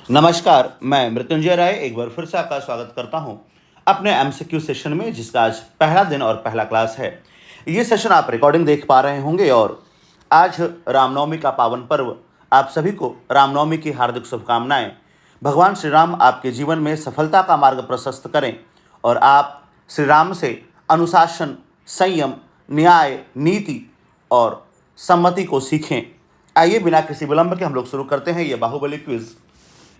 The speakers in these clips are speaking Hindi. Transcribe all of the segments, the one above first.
नमस्कार, मैं मृत्युंजय राय एक बार फिर से आपका स्वागत करता हूं अपने एमसीक्यू सेशन में, जिसका आज पहला दिन और पहला क्लास है। ये सेशन आप रिकॉर्डिंग देख पा रहे होंगे और आज रामनवमी का पावन पर्व, आप सभी को रामनवमी की हार्दिक शुभकामनाएं। भगवान श्री राम आपके जीवन में सफलता का मार्ग प्रशस्त करें और आप श्री राम से अनुशासन, संयम, न्याय, नीति और सम्मति को सीखें। आइए बिना किसी विलंब के हम लोग शुरू करते हैं ये बाहुबली क्विज।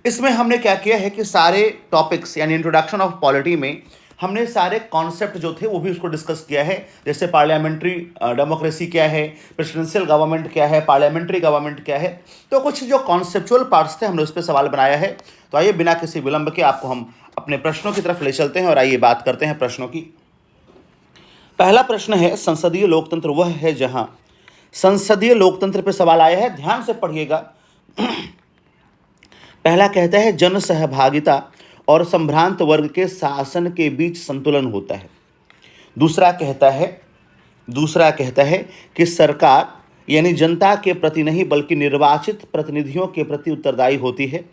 इसमें हमने क्या किया है कि सारे टॉपिक्स यानी इंट्रोडक्शन ऑफ पॉलिटी में हमने सारे कॉन्सेप्ट जो थे वो भी उसको डिस्कस किया है। जैसे पार्लियामेंट्री डेमोक्रेसी क्या है, प्रेसिडेंशियल गवर्नमेंट क्या है, पार्लियामेंट्री गवर्नमेंट क्या है, तो कुछ जो कॉन्सेप्चुअल पार्ट्स थे हमने उस पर सवाल बनाया है। तो आइए बिना किसी विलंब के आपको हम अपने प्रश्नों की तरफ ले चलते हैं और आइए बात करते हैं प्रश्नों की। पहला प्रश्न है, संसदीय लोकतंत्र वह है जहां संसदीय लोकतंत्र पर सवाल आया है, ध्यान से पढ़िएगा। पहला कहता है जन सहभागिता और संभ्रांत वर्ग के शासन के बीच संतुलन होता है। दूसरा कहता है कि सरकार यानी जनता के प्रति नहीं बल्कि निर्वाचित प्रतिनिधियों के प्रति उत्तरदायी होती है।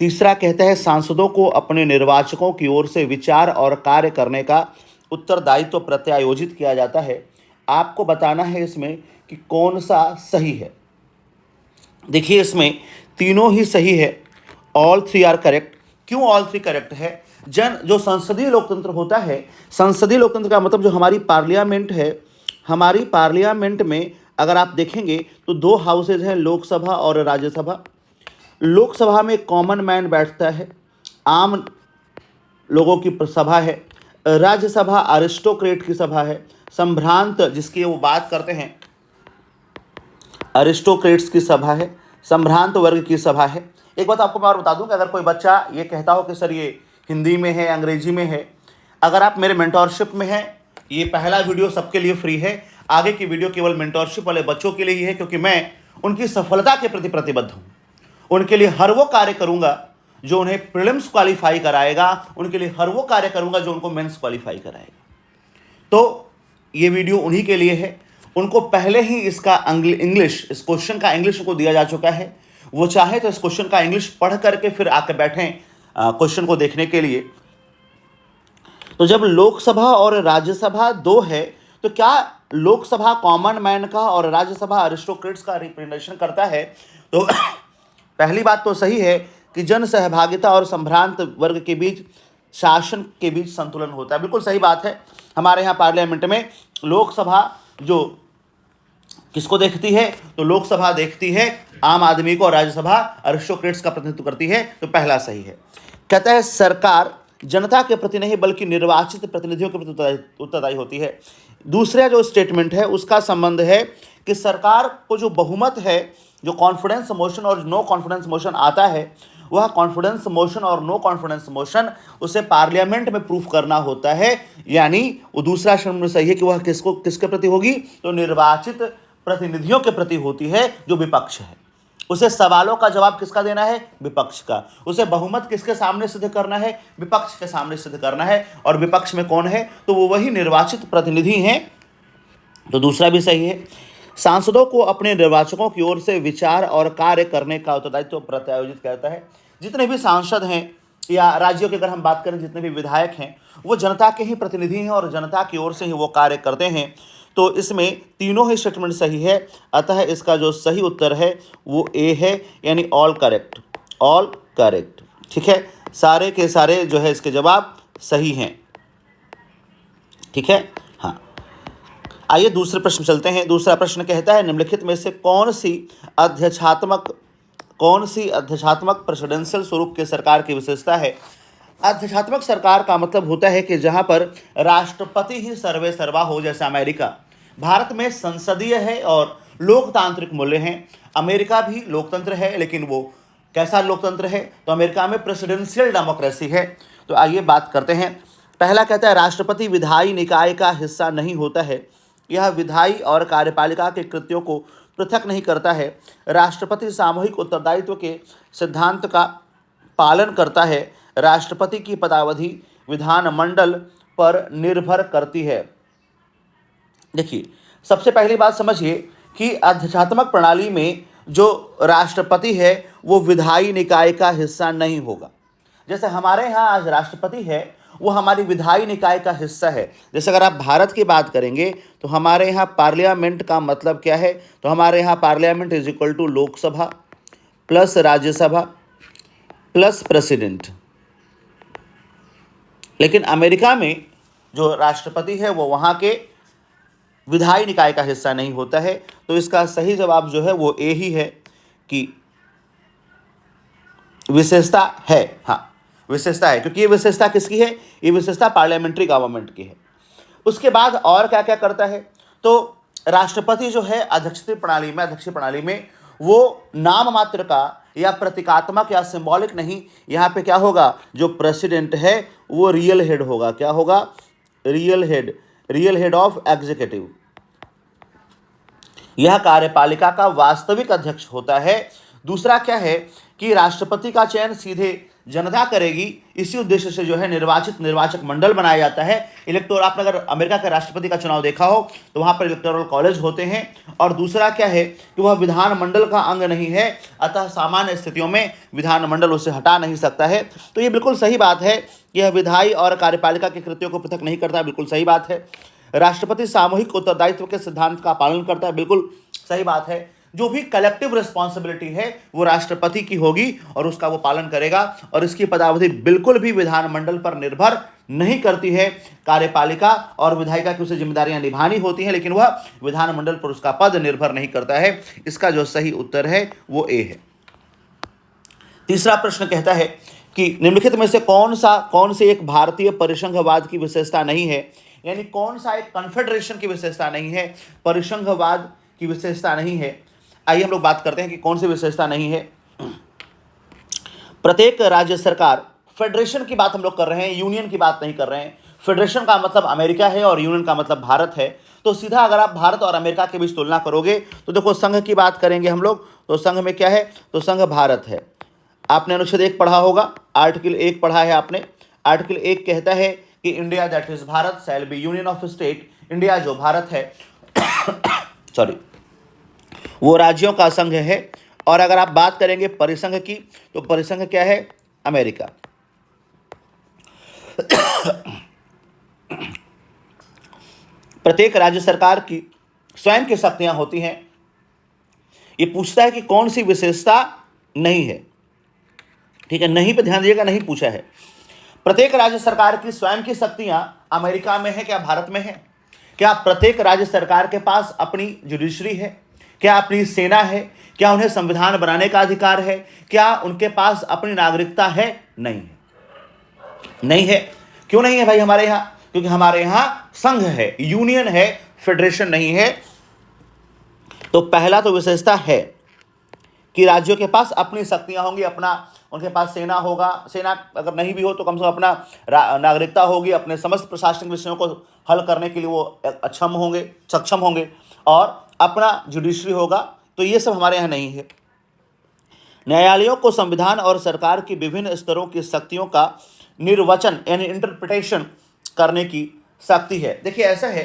तीसरा कहता है सांसदों को अपने निर्वाचकों की ओर से विचार और कार्य करने का उत्तरदायित्व प्रत्यायोजित किया जाता है। आपको बताना है इसमें कि कौन सा सही है। देखिए इसमें तीनों ही सही है, ऑल थ्री आर करेक्ट। क्यों ऑल थ्री करेक्ट है? जो संसदीय लोकतंत्र होता है, संसदीय लोकतंत्र का मतलब जो हमारी पार्लियामेंट है, हमारी पार्लियामेंट में अगर आप देखेंगे तो दो हाउसेज हैं, लोकसभा और राज्यसभा। लोकसभा में कॉमन मैन बैठता है, आम लोगों की सभा है। राज्यसभा अरिस्टोक्रेट की सभा है, संभ्रांत जिसकी वो बात करते हैं अरिस्टोक्रेट्स की सभा है, संभ्रांत वर्ग की सभा है। एक बात आपको मैं और बता दूं कि अगर कोई बच्चा ये कहता हो कि सर ये हिंदी में है, अंग्रेजी में है, अगर आप मेरे मेंटोरशिप में हैं, ये पहला वीडियो सबके लिए फ्री है। आगे की वीडियो केवल मेंटोरशिप वाले बच्चों के लिए ही है, क्योंकि मैं उनकी सफलता के प्रति प्रतिबद्ध हूँ। उनके लिए हर वो कार्य करूँगा जो उन्हें प्रीलिम्स क्वालिफाई कराएगा, उनके लिए हर वो कार्य करूँगा जो उनको मेंस क्वालिफाई कराएगा। तो ये वीडियो उन्हीं के लिए है। उनको पहले ही इसका इंग्लिश, इस क्वेश्चन का इंग्लिश को दिया जा चुका है। वो चाहे तो इस क्वेश्चन का इंग्लिश पढ़ करके फिर आकर बैठें क्वेश्चन को देखने के लिए। तो जब लोकसभा और राज्यसभा दो है, तो क्या लोकसभा कॉमन मैन का और राज्यसभा अरिस्टोक्रेट्स का रिप्रेजेंटेशन करता है? तो पहली बात तो सही है कि जन सहभागिता और संभ्रांत वर्ग के बीच, शासन के बीच संतुलन होता है। बिल्कुल सही बात है। हमारे यहाँ पार्लियामेंट में लोकसभा जो किसको देखती है? तो लोकसभा देखती है आम आदमी को और राज्यसभा अरिस्टोक्रेट्स का प्रतिनिधित्व करती है। तो पहला सही है। कहता है सरकार जनता के प्रति नहीं बल्कि निर्वाचित प्रतिनिधियों के प्रति उत्तरदायी होती है। दूसरा जो स्टेटमेंट है उसका संबंध है कि सरकार को जो बहुमत है, जो कॉन्फिडेंस मोशन और नो कॉन्फिडेंस मोशन आता है, वह कॉन्फिडेंस मोशन और नो कॉन्फिडेंस मोशन उसे पार्लियामेंट में प्रूफ करना होता है। यानी वो दूसरा शब्द सही है कि वह किसके प्रति होगी? तो निर्वाचित प्रतिनिधियों के प्रति होती है, जो विपक्ष है। उसे सवालों का जवाब किसका देना है? विपक्ष का। उसे बहुमत किसके सामने सिद्ध करना है? विपक्ष के सामने सिद्ध करना है। और विपक्ष में कौन है? तो वो वही निर्वाचित प्रतिनिधि हैं। तो दूसरा भी सही है। सांसदों को अपने निर्वाचकों की ओर से विचार और कार्य करने का उत्तरदायित्व प्रत्यायोजित करता है। जितने भी सांसद हैं या राज्यों की अगर हम बात करें, जितने भी विधायक हैं, वो जनता के ही प्रतिनिधि हैं और जनता की ओर से ही वो कार्य करते हैं। तो इसमें तीनों ही स्टेटमेंट सही है। अतः इसका जो सही उत्तर है वो ए है, यानी ऑल करेक्ट, ऑल करेक्ट। ठीक है, सारे के सारे जो है इसके जवाब सही हैं। ठीक है, हाँ। आइए दूसरे प्रश्न चलते हैं। दूसरा प्रश्न कहता है निम्नलिखित में से कौन सी अध्यक्षात्मक प्रेसिडेंशियल स्वरूप के सरकार की विशेषता है? अध्यक्षात्मक सरकार का मतलब होता है कि जहां पर राष्ट्रपति ही सर्वे सर्वा हो, जैसे अमेरिका। भारत में संसदीय है और लोकतांत्रिक मूल्य हैं। अमेरिका भी लोकतंत्र है, लेकिन वो कैसा लोकतंत्र है? तो अमेरिका में प्रेसिडेंशियल डेमोक्रेसी है। तो आइए बात करते हैं। पहला कहता है राष्ट्रपति विधायी निकाय का हिस्सा नहीं होता है। यह विधायी और कार्यपालिका के कृत्यों को पृथक नहीं करता है। राष्ट्रपति सामूहिक उत्तरदायित्व के सिद्धांत का पालन करता है। राष्ट्रपति की पदावधि विधानमंडल पर निर्भर करती है। देखिए, सबसे पहली बात समझिए कि अध्यक्षात्मक प्रणाली में जो राष्ट्रपति है वो विधायी निकाय का हिस्सा नहीं होगा। जैसे हमारे यहाँ आज राष्ट्रपति है वो हमारी विधायी निकाय का हिस्सा है। जैसे अगर आप भारत की बात करेंगे तो हमारे यहाँ पार्लियामेंट का मतलब क्या है, तो हमारे यहाँ parliament is equal to Lok Sabha plus Rajya Sabha plus president. लेकिन अमेरिका में जो राष्ट्रपति है वो वहाँ के विधायी निकाय का हिस्सा नहीं होता है। तो इसका सही जवाब जो है वो ए ही है कि विशेषता है। हाँ, विशेषता है, क्योंकि ये विशेषता किसकी है, ये विशेषता पार्लियामेंट्री गवर्नमेंट की है। उसके बाद और क्या क्या करता है, तो राष्ट्रपति जो है अध्यक्षीय प्रणाली में वो नाम मात्र का या प्रतीकात्मक या सिंबॉलिक नहीं, यहाँ पे क्या होगा, जो प्रेसिडेंट है वो रियल हेड होगा। क्या होगा, रियल हेड ऑफ एग्जीक्यूटिव। यह कार्यपालिका का वास्तविक अध्यक्ष होता है। दूसरा क्या है कि राष्ट्रपति का चयन सीधे जनता करेगी, इसी उद्देश्य से जो है निर्वाचक मंडल बनाया जाता है। आपने अगर अमेरिका के राष्ट्रपति का चुनाव देखा हो तो वहां पर इलेक्टोरल कॉलेज होते हैं। और दूसरा क्या है कि वह विधानमंडल का अंग नहीं है, अतः सामान्य स्थितियों में विधानमंडल उसे हटा नहीं सकता है। तो ये बिल्कुल सही बात है, यह विधायी और कार्यपालिका के कृत्यों को पृथक नहीं करता, बिल्कुल सही बात है। राष्ट्रपति सामूहिक उत्तरदायित्व के सिद्धांत का पालन करता है, बिल्कुल सही बात है। जो भी कलेक्टिव रिस्पॉन्सिबिलिटी है वो राष्ट्रपति की होगी और उसका वो पालन करेगा, और इसकी पदावधि बिल्कुल भी विधानमंडल पर निर्भर नहीं करती है। कार्यपालिका और विधायिका की उसे जिम्मेदारियां निभानी होती हैं, लेकिन वह विधानमंडल पर उसका पद निर्भर नहीं करता है। इसका जो सही उत्तर है वो ए है। तीसरा प्रश्न कहता है कि निम्नलिखित में से कौन से एक भारतीय परिसंघवाद की विशेषता नहीं है, यानी कौन सा एक कन्फेडरेशन की विशेषता नहीं है, परिसंघवाद की विशेषता नहीं है। आइए हम लोग बात करते हैं कि कौन सी विशेषता नहीं है। प्रत्येक राज्य सरकार, फेडरेशन की बात हम लोग कर रहे हैं, यूनियन की बात नहीं कर रहे हैं। फेडरेशन का मतलब अमेरिका है और यूनियन का मतलब भारत है। तो सीधा अगर आप भारत और अमेरिका के बीच तुलना करोगे तो देखो, संघ की बात करेंगे हम लोग तो संघ में क्या है, तो संघ भारत है। आपने अनुच्छेद 1 पढ़ा होगा, आर्टिकल 1 पढ़ा है आपने। आर्टिकल 1 कहता है कि India that is Bharat shall be union of state. India जो भारत है सॉरी वो राज्यों का संघ है। और अगर आप बात करेंगे परिसंघ की तो परिसंघ क्या है, अमेरिका। प्रत्येक राज्य सरकार की स्वयं की शक्तियां होती हैं। ये पूछता है कि कौन सी विशेषता नहीं है, ठीक है, नहीं पे ध्यान दीजिएगा, नहीं पूछा है। प्रत्येक राज्य सरकार की स्वयं की शक्तियां अमेरिका में है, क्या भारत में है? क्या प्रत्येक राज्य सरकार के पास अपनी जुडिशरी है? क्या अपनी सेना है? क्या उन्हें संविधान बनाने का अधिकार है? क्या उनके पास अपनी नागरिकता है? नहीं है, नहीं है। क्यों नहीं है भाई हमारे यहाँ? क्योंकि हमारे यहाँ संघ है, यूनियन है, फेडरेशन नहीं है। तो पहला तो विशेषता है कि राज्यों के पास अपनी शक्तियां होंगी, उनके पास सेना होगा, सेना अगर नहीं भी हो तो कम से कम अपना नागरिकता होगी, अपने समस्त प्रशासनिक विषयों को हल करने के लिए वो सक्षम होंगे और अपना जुडिशरी होगा। तो ये सब हमारे यहाँ नहीं है। न्यायालयों को संविधान और सरकार की विभिन्न स्तरों की शक्तियों का निर्वचन यानी इंटरप्रिटेशन करने की शक्ति है। देखिए ऐसा है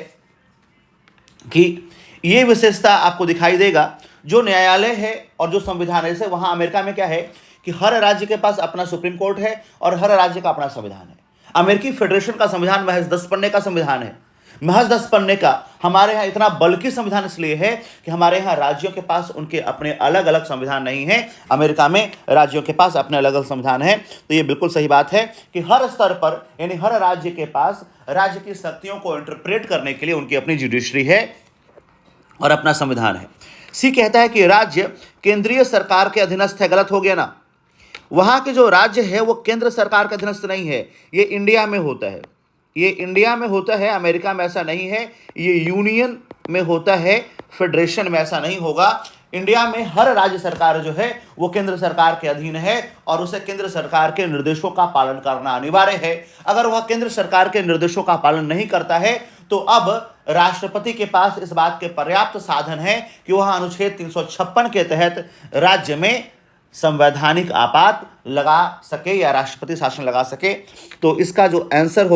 कि ये विशेषता आपको दिखाई देगा, जो न्यायालय है और जो संविधान है। जैसे वहाँ अमेरिका में क्या है कि हर राज्य के पास अपना सुप्रीम कोर्ट है और हर राज्य का अपना संविधान है। अमेरिकी फेडरेशन का संविधान महज 10 पन्ने का संविधान है, महज 10 पन्ने का। हमारे यहाँ इतना बल्कि संविधान इसलिए है कि हमारे यहाँ राज्यों के पास उनके अपने अलग अलग संविधान नहीं है। अमेरिका में राज्यों के पास अपने अलग अलग संविधान है। तो ये बिल्कुल सही बात है कि हर स्तर पर यानी हर राज्य के पास राज्य की शक्तियों को इंटरप्रेट करने के लिए उनकी अपनी जुडिशरी है और अपना संविधान है। सी कहता है कि राज्य केंद्रीय सरकार के अधीनस्थ है। गलत हो गया ना, वहाँ के जो राज्य है वो केंद्र सरकार के अधीनस्थ नहीं है। ये इंडिया में होता है, ये इंडिया में होता है, अमेरिका में ऐसा नहीं है। ये यूनियन में होता है, फेडरेशन में ऐसा नहीं होगा। इंडिया में हर राज्य सरकार जो है वो केंद्र सरकार के अधीन है और उसे केंद्र सरकार के निर्देशों का पालन करना अनिवार्य है। अगर वह केंद्र सरकार के निर्देशों का पालन नहीं करता है तो अब राष्ट्रपति के पास इस बात के पर्याप्त साधन है कि वह अनुच्छेद 356 के तहत राज्य में संवैधानिक आपात लगा सके या राष्ट्रपति शासन लगा सके। तो इसका जो आंसर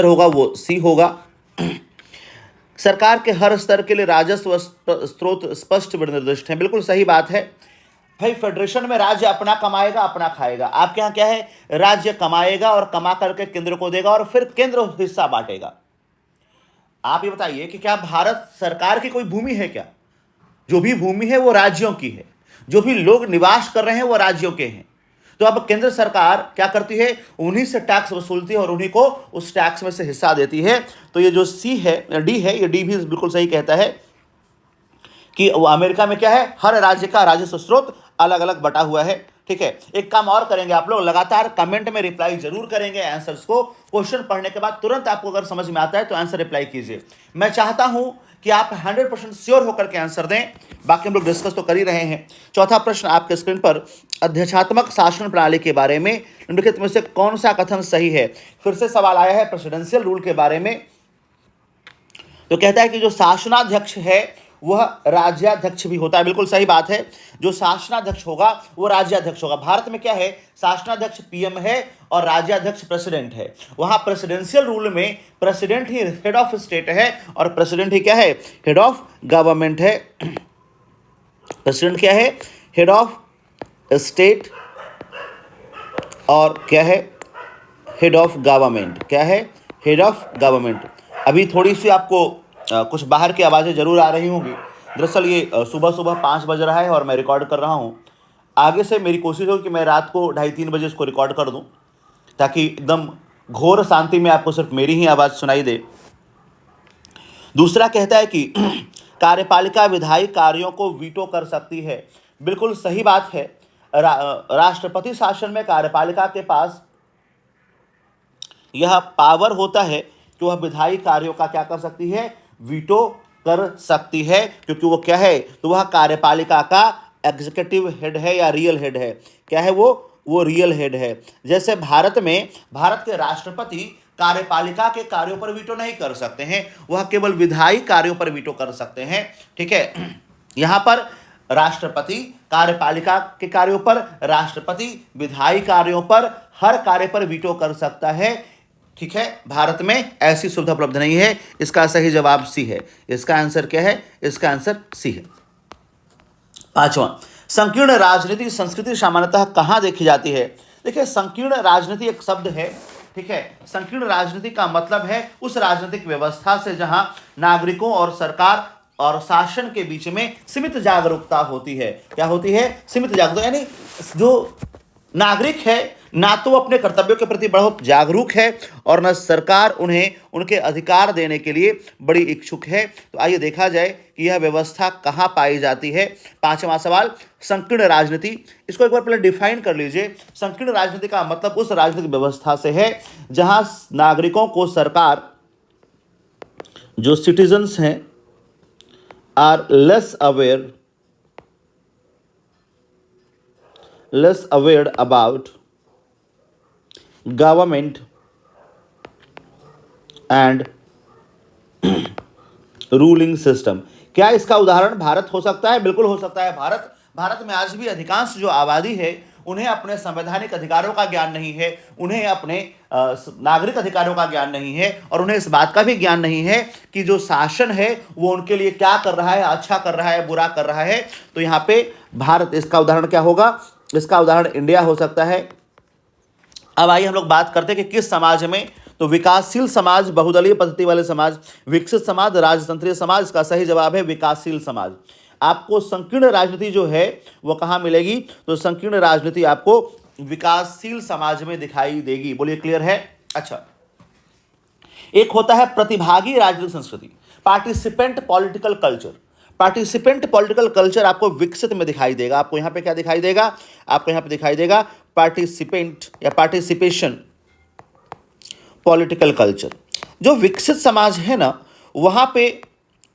होगा वो सी होगा। सरकार के हर स्तर के लिए राजस्व स्रोत स्पष्ट व निर्दिष्ट हैं। बिल्कुल सही बात है भाई। फेडरेशन में राज्य अपना कमाएगा अपना खाएगा। आपके यहाँ क्या है, राज्य कमाएगा और कमा करके केंद्र को देगा और फिर केंद्र हिस्सा बांटेगा। आप ये बताइए कि क्या भारत सरकार की कोई भूमि है क्या? जो भी भूमि है वो राज्यों की है, जो भी लोग निवास कर रहे हैं वो राज्यों के हैं। तो अब केंद्र सरकार क्या करती है, उन्हीं से टैक्स वसूलती है और उन्हीं को उस टैक्स में से हिस्सा देती है। तो ये जो सी है, डी है, ये डी भी बिल्कुल सही कहता है कि वो अमेरिका में क्या है, हर राज्य का राजस्व स्रोत अलग अलग बटा हुआ है। ठीक है, एक काम और करेंगे, आप लोग लगातार कमेंट में रिप्लाई जरूर करेंगे आंसर्स को। क्वेश्चन पढ़ने के बाद तुरंत आपको अगर समझ में आता है तो आंसर रिप्लाई कीजिए। मैं चाहता हूं कि आप 100% श्योर होकर के आंसर दें। बाकी हम लोग डिस्कस तो कर ही रहे हैं। चौथा प्रश्न आपके स्क्रीन पर, अध्यक्षात्मक शासन प्रणाली के बारे में निम्नलिखित में से कौन सा कथन सही है? फिर से सवाल आया है प्रेसिडेंशियल रूल के बारे में। तो कहता है कि जो शासनाध्यक्ष है वह राज्याध्यक्ष भी होता है। बिल्कुल सही बात है, जो शासनाध्यक्ष होगा वो राज्याध्यक्ष होगा। भारत में क्या है, शासनाध्यक्ष पीएम है और राज्याध्यक्ष प्रेसिडेंट है। वहां प्रेसिडेंशियल रूल में president he head of state है और प्रेसिडेंट ही क्या है, हेड ऑफ गवर्नमेंट है। प्रेसिडेंट क्या है, हेड ऑफ स्टेट और क्या है, हेड ऑफ गवर्नमेंट। क्या है, हेड ऑफ गवर्नमेंट। अभी थोड़ी सी आपको कुछ बाहर की आवाज़ें जरूर आ रही होंगी। दरअसल ये सुबह सुबह 5 बज रहा है और मैं रिकॉर्ड कर रहा हूँ। आगे से मेरी कोशिश हो कि मैं रात को 2:30-3 बजे इसको रिकॉर्ड कर दूँ, ताकि एकदम घोर शांति में आपको सिर्फ मेरी ही आवाज़ सुनाई दे। दूसरा कहता है कि कार्यपालिका विधायी कार्यों को वीटो कर सकती है। बिल्कुल सही बात है। राष्ट्रपति शासन में कार्यपालिका के पास यह पावर होता है कि वह विधायी कार्यों का क्या कर सकती है, वीटो कर सकती है, क्योंकि वो क्या है, तो वह कार्यपालिका का एग्जीक्यूटिव हेड है या रियल हेड है। क्या है वो रियल हेड है। जैसे भारत में, भारत के राष्ट्रपति कार्यपालिका के कार्यों पर वीटो नहीं कर सकते हैं, वह केवल विधायी कार्यों पर वीटो कर सकते हैं। ठीक है, यहाँ पर राष्ट्रपति कार्यपालिका के कार्यों पर, राष्ट्रपति विधायी कार्यों पर, हर कार्य पर वीटो कर सकता है। ठीक है, भारत में ऐसी सुविधा उपलब्ध नहीं है। इसका सही जवाब सी है। इसका आंसर क्या है, इसका आंसर सी है। पांचवा, संकीर्ण राजनीति संस्कृति सामान्यतः कहां देखी जाती है? देखिए, संकीर्ण राजनीति एक शब्द है। ठीक है, संकीर्ण राजनीति का मतलब है उस राजनीतिक व्यवस्था से जहां नागरिकों और सरकार और शासन के बीच में सीमित जागरूकता होती है। क्या होती है, सीमित जागरूकता। यानी जो नागरिक है ना तो अपने कर्तव्यों के प्रति बहुत जागरूक है और न सरकार उन्हें उनके अधिकार देने के लिए बड़ी इच्छुक है। तो आइए देखा जाए कि यह व्यवस्था कहाँ पाई जाती है। पांचवा सवाल, संकीर्ण राजनीति, इसको एक बार पहले डिफाइन कर लीजिए। संकीर्ण राजनीति का मतलब उस राजनीतिक व्यवस्था से है जहां नागरिकों को सरकार, जो सिटीजन्स हैं, are less aware about government and ruling system. क्या इसका उदाहरण भारत हो सकता है? बिल्कुल हो सकता है। भारत में आज भी अधिकांश जो आबादी है उन्हें अपने संवैधानिक अधिकारों का ज्ञान नहीं है, उन्हें अपने नागरिक अधिकारों का ज्ञान नहीं है और उन्हें इस बात का भी ज्ञान नहीं है कि जो शासन है वो उनके लिए क्या कर रहा है, अच्छा कर रहा है, बुरा कर रहा है। तो यहाँ पे भारत, इसका उदाहरण क्या होगा? इसका उदाहरण इंडिया हो सकता है। अब आइए हम लोग बात करते हैं कि किस समाज में, तो विकासशील समाज, बहुदलीय पद्धति वाले समाज, विकसित समाज, राजतंत्रीय समाज। इसका सही जवाब है विकासशील समाज। आपको संकीर्ण राजनीति जो है वो कहाँ मिलेगी? तो संकीर्ण राजनीति आपको विकासशील समाज में दिखाई देगी। बोलिए, क्लियर है? अच्छा, एक होता है प्रतिभागी राजनीतिक संस्कृति, participant political culture. Participant political culture आपको विकसित में दिखाई देगा। आपको यहाँ पे क्या दिखाई देगा? आपको यहाँ पे दिखाई देगा पार्टिसिपेंट या पार्टिसिपेशन पॉलिटिकल कल्चर। जो विकसित समाज है ना, वहाँ पे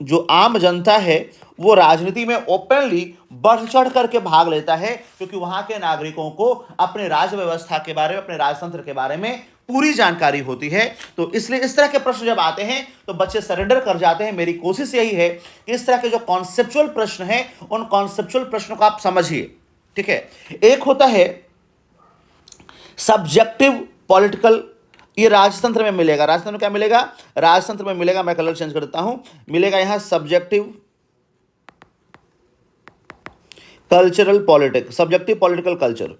जो आम जनता है वो राजनीति में ओपनली बढ़ चढ़ करके भाग लेता है, क्योंकि वहाँ के नागरिकों को अपने राज्य व्यवस्था के बारे में, अपने राजतंत्र के बारे में पूरी जानकारी होती है। तो इसलिए इस तरह के प्रश्न जब आते हैं तो बच्चे सरेंडर कर जाते हैं। मेरी कोशिश यही है कि इस तरह के जो कॉन्सेप्चुअल प्रश्न हैं उन कॉन्सेप्चुअल प्रश्नों को आप समझिए। ठीक है, एक होता है सब्जेक्टिव पॉलिटिकल ये राजतंत्र में मिलेगा। राजतंत्र में क्या मिलेगा? राजतंत्र में मिलेगा, मैं कलर चेंज कर देता हूं, मिलेगा यहां subjective cultural politics, subjective political culture,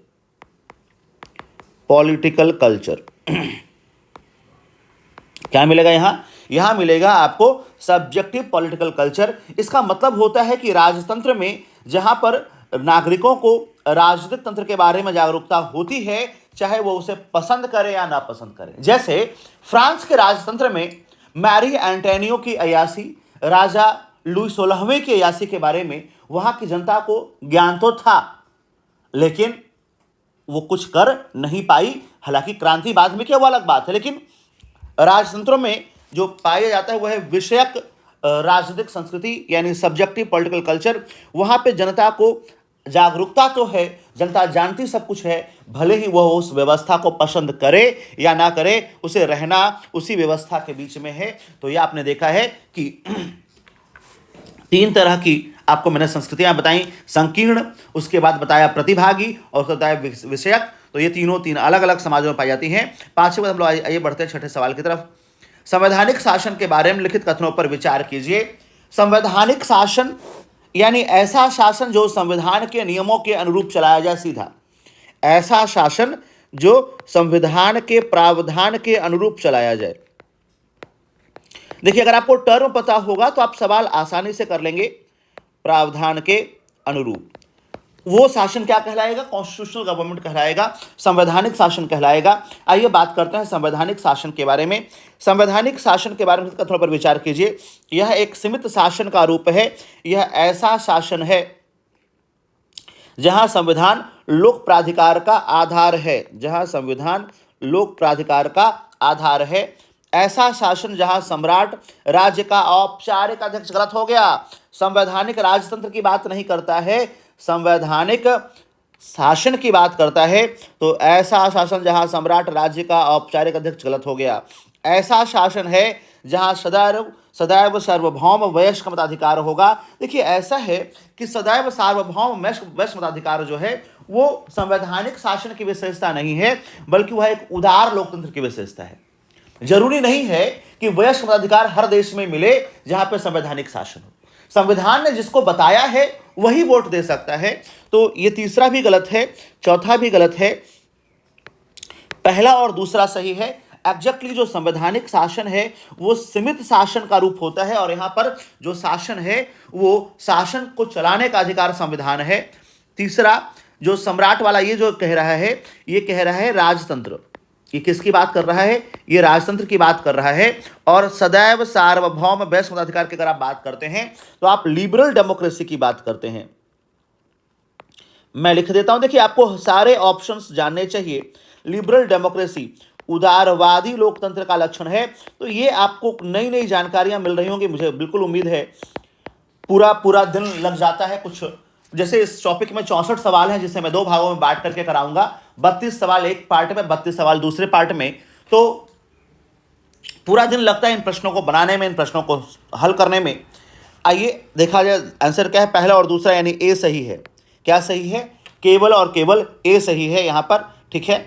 political culture क्या मिलेगा यहां मिलेगा आपको सब्जेक्टिव पॉलिटिकल कल्चर। इसका मतलब होता है कि राजतंत्र में जहां पर नागरिकों को राजनीतिक तंत्र के बारे में जागरूकता होती है, चाहे वो उसे पसंद करे या ना पसंद करे। जैसे फ्रांस के राजतंत्र में मैरी एंटोनियो की अयासी, राजा लुई 16वें की अयासी के बारे में वहां की जनता को ज्ञान तो था, लेकिन वो कुछ कर नहीं पाई। हालांकि क्रांति बाद में क्या, वो अलग बात है, लेकिन राजतंत्रों में जो पाया जाता है वह है विषयक राजनीतिक संस्कृति, यानी सब्जेक्टिव पॉलिटिकल कल्चर। वहां पे जनता को जागरूकता तो है, जनता जानती सब कुछ है, भले ही वह उस व्यवस्था को पसंद करे या ना करे, उसे रहना उसी व्यवस्था के बीच में है। तो यह आपने देखा है कि 3 तरह की आपको मैंने संस्कृतियां बताई, संकीर्ण, उसके बाद बताया प्रतिभागी, और उसके बताया विषयक। तो ये तीन अलग अलग समाजों में पाई जाती हैं। 5वें बाद हम लोग आइए बढ़ते हैं 6ठे सवाल की तरफ। संवैधानिक शासन के बारे में लिखित कथनों पर विचार कीजिए। संवैधानिक शासन यानी ऐसा शासन जो संविधान के नियमों के अनुरूप चलाया जाए, सीधा ऐसा शासन जो संविधान के प्रावधान के अनुरूप चलाया जाए। देखिए, अगर आपको टर्म पता होगा तो आप सवाल आसानी से कर लेंगे। प्रावधान के अनुरूप वो शासन क्या कहलाएगा? कॉन्स्टिट्यूशनल गवर्नमेंट कहलाएगा, संवैधानिक शासन कहलाएगा। आइए बात करते हैं संवैधानिक शासन के बारे में। संवैधानिक शासन के बारे में थोड़ा पर विचार कीजिए। यह एक सीमित शासन का रूप है। यह ऐसा शासन है जहां संविधान लोक प्राधिकार का आधार है, जहां संविधान लोक प्राधिकार का आधार है। ऐसा शासन जहां सम्राट राज्य का औपचारिक अध्यक्ष, गलत हो गया, संवैधानिक राजतंत्र की बात नहीं करता है, संवैधानिक शासन की बात करता है। तो ऐसा शासन जहां सम्राट राज्य का औपचारिक अध्यक्ष, गलत हो गया। ऐसा शासन है जहां सदैव सार्वभौम वयस्क मताधिकार होगा। देखिए, ऐसा है कि सदैव सार्वभौम वयस्क मताधिकार जो है वो संवैधानिक शासन की विशेषता नहीं है, बल्कि वह एक उदार लोकतंत्र की विशेषता है। जरूरी नहीं है कि वयस्क मताधिकार हर देश में मिले जहां पर संवैधानिक शासन हो। संविधान ने जिसको बताया है वही वोट दे सकता है। तो ये तीसरा भी गलत है, चौथा भी गलत है, पहला और दूसरा सही है। एग्जैक्टली जो संवैधानिक शासन है वो सीमित शासन का रूप होता है, और यहां पर जो शासन है वो शासन को चलाने का अधिकार संविधान है। तीसरा जो सम्राट वाला ये जो कह रहा है, ये कह रहा है राजतंत्र। ये किसकी बात कर रहा है? ये राजतंत्र की बात कर रहा है। और सदैव सार्वभौम वयस्क मताधिकार की अगर आप बात करते हैं तो आप लिबरल डेमोक्रेसी की बात करते हैं। मैं लिख देता हूं, देखिए आपको सारे ऑप्शंस जानने चाहिए। लिबरल डेमोक्रेसी उदारवादी लोकतंत्र का लक्षण है। तो ये आपको नई नई जानकारियां मिल रही होंगी, मुझे बिल्कुल उम्मीद है। पूरा दिन लग जाता है कुछ, जैसे इस टॉपिक में 64 सवाल हैं जिसे मैं 2 भागों में बांट करके कराऊंगा। 32 सवाल एक पार्ट में, 32 सवाल दूसरे पार्ट में। तो पूरा दिन लगता है इन प्रश्नों को बनाने में, इन प्रश्नों को हल करने में। आइए देखा जाए आंसर क्या है। पहला और दूसरा यानी ए सही है। क्या सही है? केवल और केवल ए सही है यहां पर, ठीक है।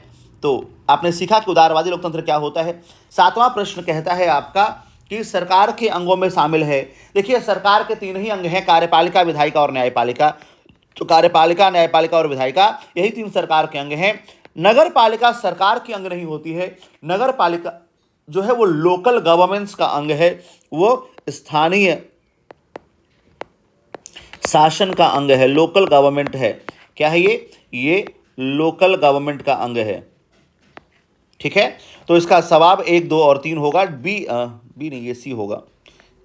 तो आपने सीखा कि उदारवादी लोकतंत्र क्या होता है। 7वां प्रश्न कहता है आपका कि सरकार के अंगों में शामिल है। देखिए, सरकार के 3 ही अंग हैं, कार्यपालिका, विधायिका और न्यायपालिका। तो कार्यपालिका, न्यायपालिका और विधायिका, यही 3 सरकार के अंग हैं। नगर पालिका सरकार की अंग नहीं होती है। नगर पालिका जो है वो लोकल गवर्नमेंट्स का अंग है, वो स्थानीय शासन का अंग है, लोकल गवर्नमेंट है। क्या है ये लोकल गवर्नमेंट का अंग है, ठीक है। तो इसका जवाब 1, 2 और 3 होगा। बी नहीं, ये सी होगा।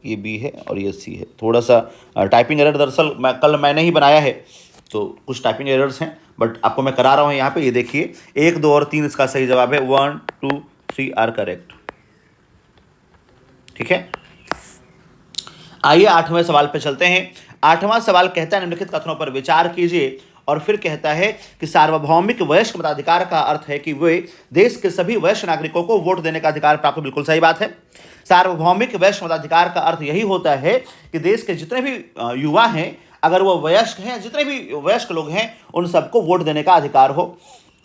ये बी है और ये सी है। थोड़ा सा टाइपिंग एरर, दरअसल मैंने ही बनाया है तो कुछ टाइपिंग एरर्स हैं, बट आपको मैं करा रहा हूं यहाँ पे। ये देखिए 1, 2 और 3 इसका सही जवाब है। 1, 2, 3 आर करेक्ट, ठीक है। आइए 8वें सवाल पे चलते हैं। 8वां सवाल कहता है निम्नलिखित कथनों पर विचार कीजिए। और फिर कहता है कि सार्वभौमिक वयस्क मताधिकार का अर्थ है कि वे देश के सभी वयस्क नागरिकों को वोट देने का अधिकार प्राप्त हो। बिल्कुल सही बात है। सार्वभौमिक वयस्क मताधिकार का अर्थ यही होता है कि देश के जितने भी युवा हैं, अगर वो वयस्क हैं, जितने भी वयस्क लोग हैं, उन सबको वोट देने का अधिकार हो।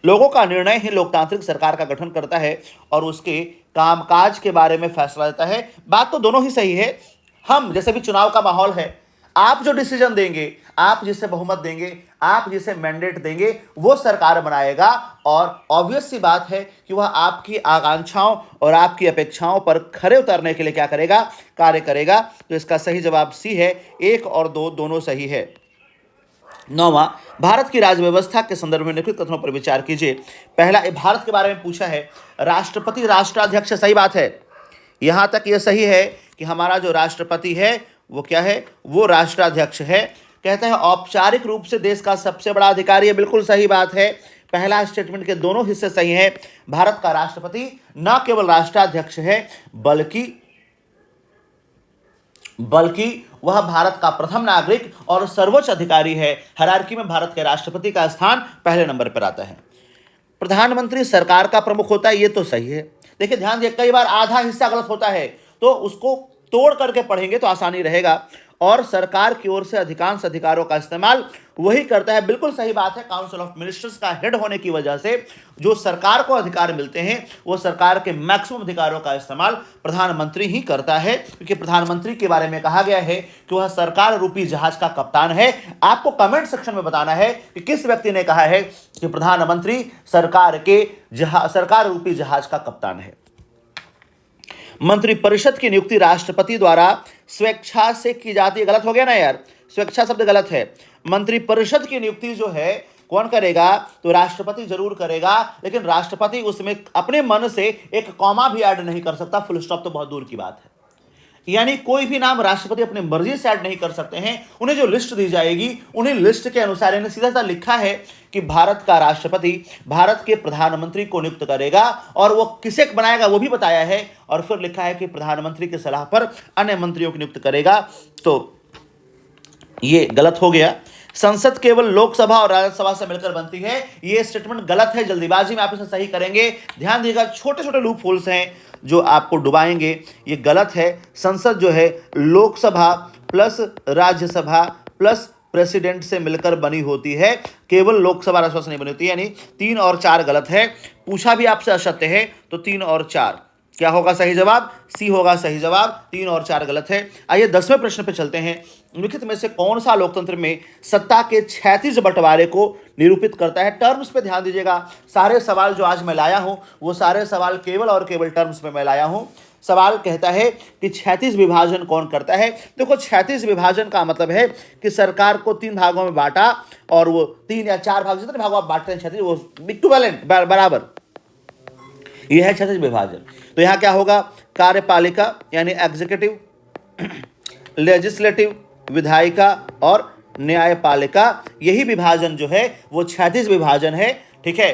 लोगों का निर्णय ही लोकतांत्रिक सरकार का गठन करता है और उसके कामकाज के बारे में फैसला देता है। बात तो दोनों ही सही है। हम जैसे भी चुनाव का माहौल है, आप जो डिसीजन देंगे, आप जिसे बहुमत देंगे, आप जिसे मैंडेट देंगे, वो सरकार बनाएगा और ऑब्वियस सी बात है कि वह आपकी आकांक्षाओं और आपकी अपेक्षाओं पर खरे उतरने के लिए क्या करेगा, कार्य करेगा। तो इसका सही जवाब सी है। 1 और 2 दोनों सही है। 9वां, भारत की राज्य व्यवस्था के संदर्भ में निम्नलिखित कथनों पर विचार कीजिए। पहला, भारत के बारे में पूछा है, राष्ट्रपति राष्ट्राध्यक्ष, सही बात है। यहां तक यह सही है कि हमारा जो राष्ट्रपति है वो क्या है, वो राष्ट्राध्यक्ष है। कहते हैं औपचारिक रूप से देश का सबसे बड़ा अधिकारी है, बिल्कुल सही बात है। पहला स्टेटमेंट के दोनों हिस्से सही हैं। भारत का राष्ट्रपति न केवल राष्ट्राध्यक्ष है बल्कि वह भारत का प्रथम नागरिक और सर्वोच्च अधिकारी है। हायरार्की में भारत के राष्ट्रपति का स्थान पहले नंबर पर आता है। प्रधानमंत्री सरकार का प्रमुख होता है, ये तो सही है। देखिए ध्यान दिए, कई बार आधा हिस्सा गलत होता है, तो उसको तोड़ करके पढ़ेंगे तो आसानी रहेगा। और सरकार की ओर से अधिकांश अधिकारों का इस्तेमाल वही करता है, बिल्कुल सही बात है। काउंसिल ऑफ मिनिस्टर्स का हेड होने की वजह से जो सरकार को अधिकार मिलते हैं, वो सरकार के मैक्सिमम अधिकारों का इस्तेमाल प्रधानमंत्री ही करता है, क्योंकि प्रधानमंत्री के बारे में कहा गया है कि वह सरकार रूपी जहाज का कप्तान है। आपको कमेंट सेक्शन में बताना है कि किस व्यक्ति ने कहा है कि प्रधानमंत्री सरकार रूपी जहाज का कप्तान है। मंत्रिपरिषद की नियुक्ति राष्ट्रपति द्वारा स्वेच्छा से की जाती है, गलत हो गया ना यार, स्वेच्छा शब्द गलत है। मंत्रिपरिषद की नियुक्ति जो है कौन करेगा, तो राष्ट्रपति जरूर करेगा, लेकिन राष्ट्रपति उसमें अपने मन से एक कॉमा भी ऐड नहीं कर सकता, फुल स्टॉप तो बहुत दूर की बात है। यानी कोई भी नाम राष्ट्रपति अपनी मर्जी से ऐड नहीं कर सकते हैं। उन्हें जो लिस्ट दी जाएगी, उन्हें लिस्ट के अनुसार इन्हें सीधा सीधा लिखा है कि भारत का राष्ट्रपति भारत के प्रधानमंत्री को नियुक्त करेगा, और वो किसे बनाएगा वो भी बताया है, और फिर लिखा है कि प्रधानमंत्री की सलाह पर अन्य मंत्रियों को नियुक्त करेगा। तो ये गलत हो गया। संसद केवल लोकसभा और राज्यसभा से मिलकर बनती है, ये स्टेटमेंट गलत है। जल्दीबाजी में आप इसे सही करेंगे। ध्यान दीजिएगा, छोटे छोटे लूप होल्स हैं जो आपको डुबाएंगे, ये गलत है। संसद जो है Lok Sabha plus Rajya Sabha plus president से मिलकर बनी होती है, केवल लोकसभा राज्यसभा से नहीं बनी होती। यानी 3 और 4 गलत है। पूछा भी आपसे असत्य है, तो 3 और 4 क्या होगा सही जवाब, सी होगा सही जवाब। 3 और 4 गलत है। आइए 10वें प्रश्न पे चलते हैं। निम्नलिखित में से कौन सा लोकतंत्र में सत्ता के क्षैतिज बंटवारे को निरूपित करता है। टर्म्स पे ध्यान दीजिएगा। सारे सवाल जो आज मैं लाया हूं, वो सारे सवाल केवल और केवल टर्म्स पे मैं लाया हूं। सवाल कहता है कि क्षैतिज विभाजन कौन करता है। देखो, क्षैतिज विभाजन का मतलब है कि सरकार को 3 भागों में बांटा, और वो 3 या 4 भाग, जितने भागों आप बांटते हैं क्षैतिज, वो इक्विवेलेंट, बराबर, यह है क्षैतिज विभाजन। तो यहां क्या होगा, कार्यपालिका यानी एग्जीक्यूटिव, लेजिस्लेटिव विधायिका और न्यायपालिका, यही विभाजन जो है वो क्षैतिज विभाजन है। ठीक है,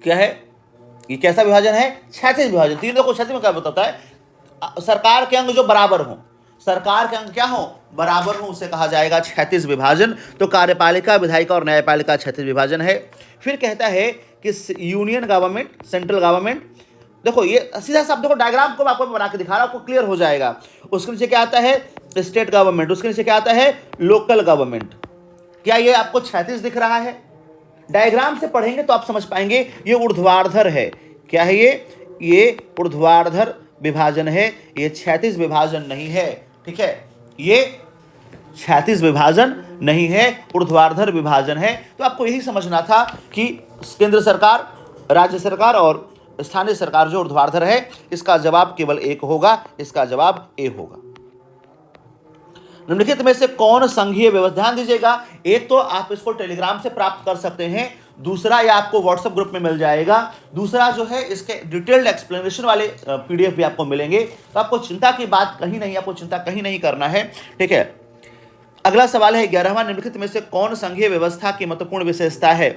क्या है ये, कैसा विभाजन है, क्षैतिज विभाजन। तीनों को क्षैतिज में क्या बताता है, सरकार के अंग जो बराबर हो, सरकार के अंग क्या हो, बराबर हो, उसे कहा जाएगा क्षैतिज विभाजन। तो कार्यपालिका, विधायिका और न्यायपालिका क्षैतिज विभाजन है। फिर कहता है कि यूनियन गवर्नमेंट, सेंट्रल गवर्नमेंट, देखो ये सीधा सा, देखो डायग्राम को आपको बना के दिखा रहा हूं, आपको क्लियर हो जाएगा। उसके नीचे क्या आता है, स्टेट गवर्नमेंट, उसके नीचे क्या आता है, लोकल गवर्नमेंट। क्या ये आपको क्षैतिज दिख रहा है? डायग्राम से पढ़ेंगे तो आप समझ पाएंगे। ये ऊर्ध्वाधर है। क्या है ये ऊर्ध्वाधर विभाजन है, ये क्षैतिज विभाजन नहीं है। ठीक है, ये क्षैतिज विभाजन नहीं है, ऊर्ध्वाधर विभाजन है। तो आपको यही समझना था कि केंद्र सरकार, राज्य सरकार और स्थानीय सरकार जो ऊर्ध्वाधर है। इसका जवाब केवल एक होगा, इसका जवाब ए होगा। निम्नलिखित में से कौन संघीय व्यवस्था, ध्यान दीजिएगा, एक तो आप इसको टेलीग्राम से प्राप्त कर सकते हैं, दूसरा ये आपको व्हाट्सएप ग्रुप में मिल जाएगा, दूसरा जो है इसके डिटेल्ड एक्सप्लेनेशन वाले पीडीएफ भी आपको मिलेंगे। तो आपको चिंता की बात कहीं नहीं, आपको चिंता कहीं नहीं करना है। ठीक है, अगला सवाल है 11वां, निम्नलिखित में से कौन संघीय व्यवस्था की महत्वपूर्ण विशेषता है।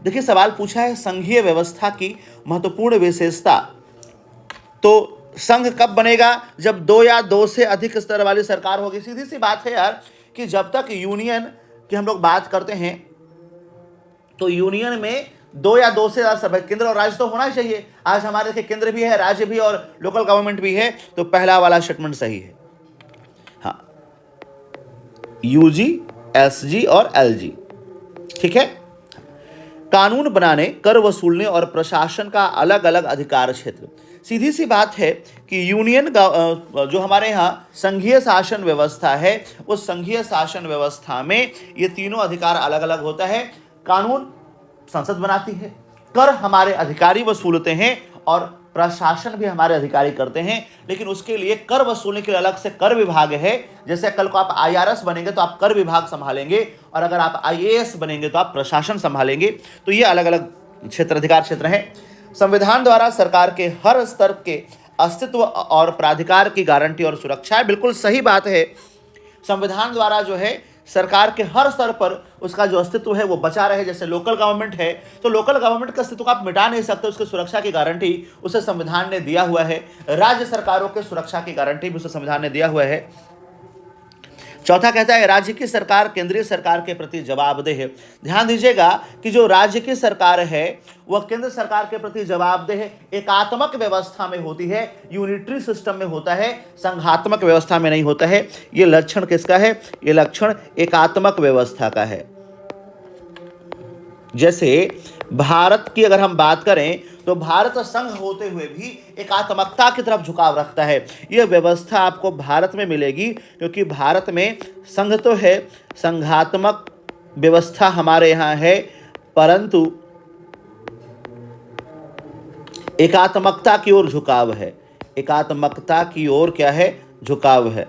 देखिए सवाल पूछा है संघीय व्यवस्था की महत्वपूर्ण विशेषता। तो संघ कब बनेगा, जब 2 या 2 से अधिक स्तर वाली सरकार होगी। सीधी सी बात है यार कि जब तक यूनियन की हम लोग बात करते हैं, तो यूनियन में 2 या 2 से ज्यादा सभ्य, केंद्र और राज्य तो होना ही चाहिए। आज हमारे देखिए केंद्र भी है, राज्य भी और लोकल गवर्नमेंट भी है। तो पहला वाला स्टेटमेंट सही है। हाँ, यूजी, एसजी और एलजी, ठीक है। कानून बनाने, कर वसूलने और प्रशासन का अलग अलग अधिकार क्षेत्र। सीधी सी बात है कि जो हमारे यहाँ संघीय शासन व्यवस्था है, उस संघीय शासन व्यवस्था में ये तीनों अधिकार अलग अलग होता है। कानून संसद बनाती है, कर हमारे अधिकारी वसूलते हैं और प्रशासन भी हमारे अधिकारी करते हैं। लेकिन उसके लिए कर वसूलने के लिए अलग से कर विभाग है। जैसे कल को आप IRS बनेंगे तो आप कर विभाग संभालेंगे, और अगर आप IAS बनेंगे तो आप प्रशासन संभालेंगे। तो ये अलग अलग क्षेत्र, अधिकार क्षेत्र हैं। संविधान द्वारा सरकार के हर स्तर के अस्तित्व और प्राधिकार की गारंटी और सुरक्षा है। बिल्कुल सही बात है। संविधान द्वारा जो है सरकार के हर स्तर पर उसका जो अस्तित्व है वो बचा रहे। जैसे लोकल गवर्नमेंट है तो लोकल गवर्नमेंट के अस्तित्व को आप मिटा नहीं सकते, उसकी सुरक्षा की गारंटी उसे संविधान ने दिया हुआ है। राज्य सरकारों के सुरक्षा की गारंटी भी उसे संविधान ने दिया हुआ है। चौथा कहता है राज्य की सरकार केंद्रीय सरकार के प्रति जवाबदेह है। ध्यान दीजिएगा कि जो राज्य की सरकार है वह केंद्र सरकार के प्रति जवाबदेह एकात्मक व्यवस्था में होती है, यूनिटरी सिस्टम में होता है, संघात्मक व्यवस्था में नहीं होता है। ये लक्षण किसका है? ये लक्षण एकात्मक व्यवस्था का है। जैसे भारत की अगर हम बात करें तो भारत संघ होते हुए भी एकात्मकता की तरफ झुकाव रखता है। यह व्यवस्था आपको भारत में मिलेगी, क्योंकि भारत में संघ तो है, संघात्मक व्यवस्था हमारे यहाँ है, परंतु एकात्मकता की ओर झुकाव है। एकात्मकता की ओर क्या है? झुकाव है।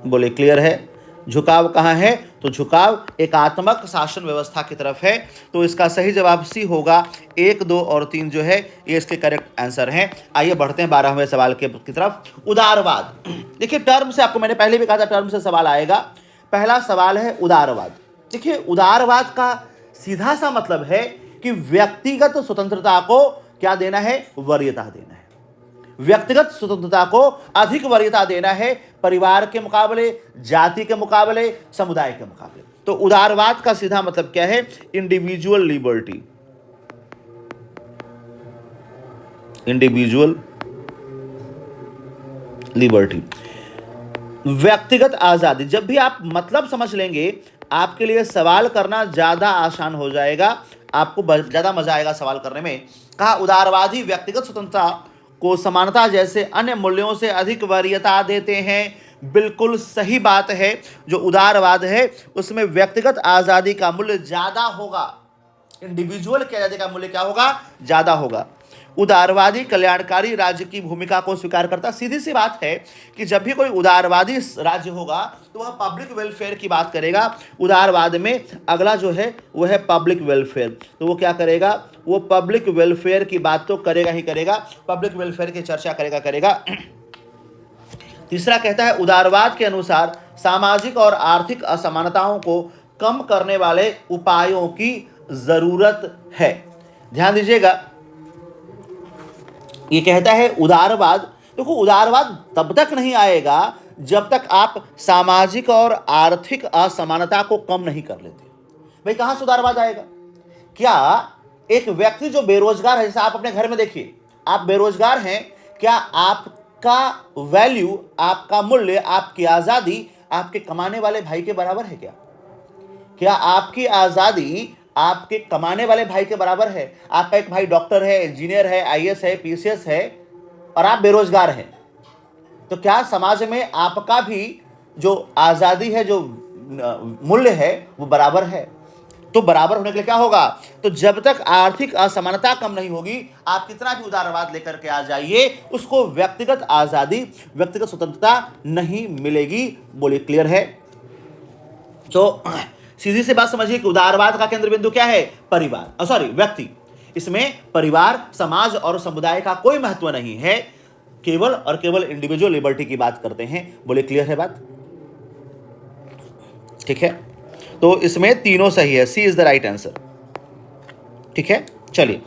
बोले क्लियर है? झुकाव कहाँ है? तो झुकाव एकात्मक शासन व्यवस्था की तरफ है। तो इसका सही जवाब सी होगा। 1, 2 और 3 जो है ये इसके करेक्ट आंसर हैं। आइए बढ़ते हैं 12वें सवाल की तरफ। उदारवाद। देखिए टर्म से, आपको मैंने पहले भी कहा था टर्म से सवाल आएगा। पहला सवाल है उदारवाद। देखिए उदारवाद का सीधा सा मतलब है कि व्यक्तिगत स्वतंत्रता को क्या देना है? वरीयता देना है। व्यक्तिगत स्वतंत्रता को अधिक वरीयता देना है परिवार के मुकाबले, जाति के मुकाबले, समुदाय के मुकाबले। तो उदारवाद का सीधा मतलब क्या है? Individual liberty. इंडिविजुअल लिबर्टी, व्यक्तिगत आजादी। जब भी आप मतलब समझ लेंगे आपके लिए सवाल करना ज्यादा आसान हो जाएगा, आपको ज्यादा मजा आएगा सवाल करने में। कहा उदारवादी व्यक्तिगत स्वतंत्रता को समानता जैसे अन्य मूल्यों से अधिक वरीयता देते हैं। बिल्कुल सही बात है। जो उदारवाद है उसमें व्यक्तिगत आजादी का मूल्य ज्यादा होगा, इंडिविजुअल की आजादी का मूल्य क्या होगा? ज्यादा होगा। उदारवादी कल्याणकारी राज्य की भूमिका को स्वीकार करता। सीधी सी बात है कि जब भी कोई उदारवादी राज्य होगा तो वह पब्लिक वेलफेयर की बात करेगा। उदारवाद में अगला जो है वह है पब्लिक वेलफेयर। तो वो क्या करेगा? वो पब्लिक वेलफेयर की बात तो करेगा ही करेगा, पब्लिक वेलफेयर की चर्चा करेगा। तीसरा कहता है उदारवाद के अनुसार सामाजिक और आर्थिक असमानताओं को कम करने वाले उपायों की जरूरत है। ध्यान दीजिएगा, ये कहता है उदारवाद। देखो उदारवाद तब तक नहीं आएगा जब तक आप सामाजिक और आर्थिक असमानता को कम नहीं कर लेते। भाई कहां से उदारवाद आएगा? क्या एक व्यक्ति जो बेरोजगार है, जैसे आप अपने घर में देखिए, आप बेरोजगार हैं, क्या आपका वैल्यू, आपका मूल्य, आपकी आजादी आपके कमाने वाले भाई के बराबर है क्या? क्या आपकी आजादी आपके कमाने वाले भाई के बराबर है? आपका एक भाई डॉक्टर है, इंजीनियर है, IAS है, PCS है और आप बेरोजगार हैं, तो क्या समाज में आपका भी जो आजादी है, जो मूल्य है, वो बराबर है? तो बराबर होने के लिए क्या होगा? तो जब तक आर्थिक असमानता कम नहीं होगी, आप कितना भी उदारवाद लेकर के आ जाइए, उसको व्यक्तिगत आजादी, व्यक्तिगत स्वतंत्रता नहीं मिलेगी। बोलिए क्लियर है? तो सीधी सी बात समझिए कि उदारवाद का केंद्र बिंदु क्या है? परिवार, व्यक्ति। इसमें परिवार, समाज और समुदाय का कोई महत्व नहीं है, केवल और केवल इंडिविजुअल लिबर्टी की बात करते हैं। बोले क्लियर है बात? ठीक है, तो इसमें तीनों सही है, सी इज द राइट आंसर। ठीक है, चलिए